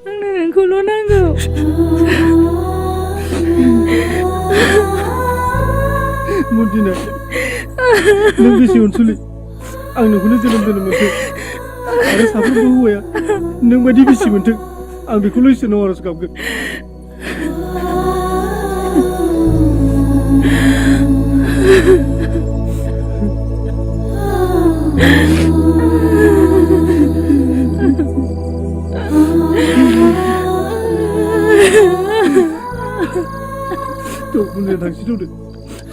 आंनो नोंखौल' नांगौ मन्दिना नों बेसे अनसुलि आं नोंखौनो जोनोम दोननो मोनथों आरो साफ्रोमबो हौवाया नों बायदि बिसि मोनथों आं बेखौल' इसोरनाव आर'ज गाबगोन बुंनो थांसिनौदो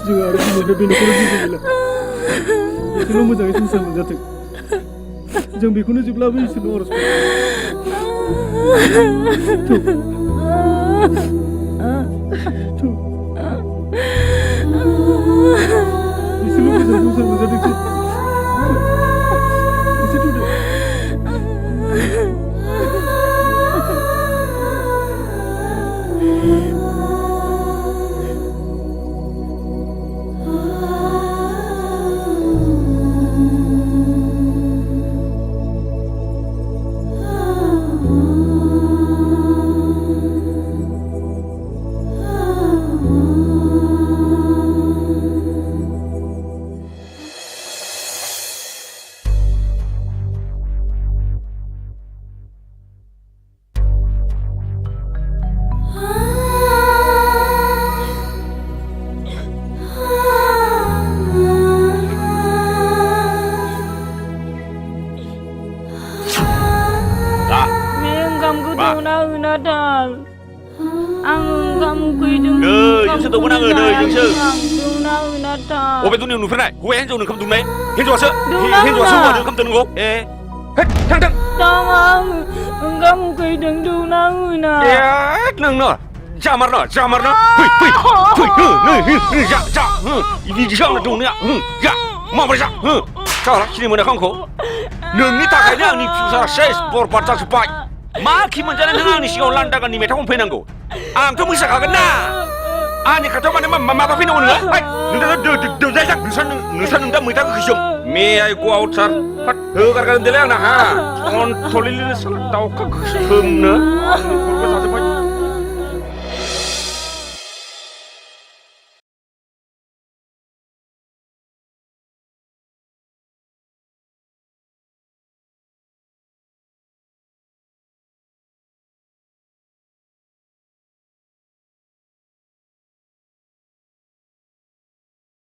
जों आरो बिनिफ्राय बेनिखौनो जेबो गैला बिसोरल' मोजाङै संसार मोनजाथों जों बेखौनो जेब्लाबो इसोरनाव आर'ज बिसोरल' मोजां संसार मोनजाथोंसै एसे थौदो अबे दुनियाव नुफेरनाय हौवाया हिन्जावनो ओंखाम दुंनाय हिन्जावासो हौवानो ओंखाम दोननांगौ ए थां ओंखाम उखैदों दौना होना ए नोंनो जामारनो फै जा बिदिसो आंनो दौनाया जा माबोरै जा साला सिनि मोनाखै आंखौ नोंनि थाखायनो आंनि फिउचारा सेस बरबाद जाजोब्बाय मा खि मोनजानो नों आंनि सिगाङाव लांदागाननि मेथाइ खनफैनांगौ आंथ' मोसाखागोन ना आंनि खाथियाव माने माबा फैनांगौ नोङो नोंस्रा दा मैथा गोखैसोम मे आइ गो आउटसार होगारगोन देलाय आंना हा सन्थ'लिलि दाउखा गोसोमनो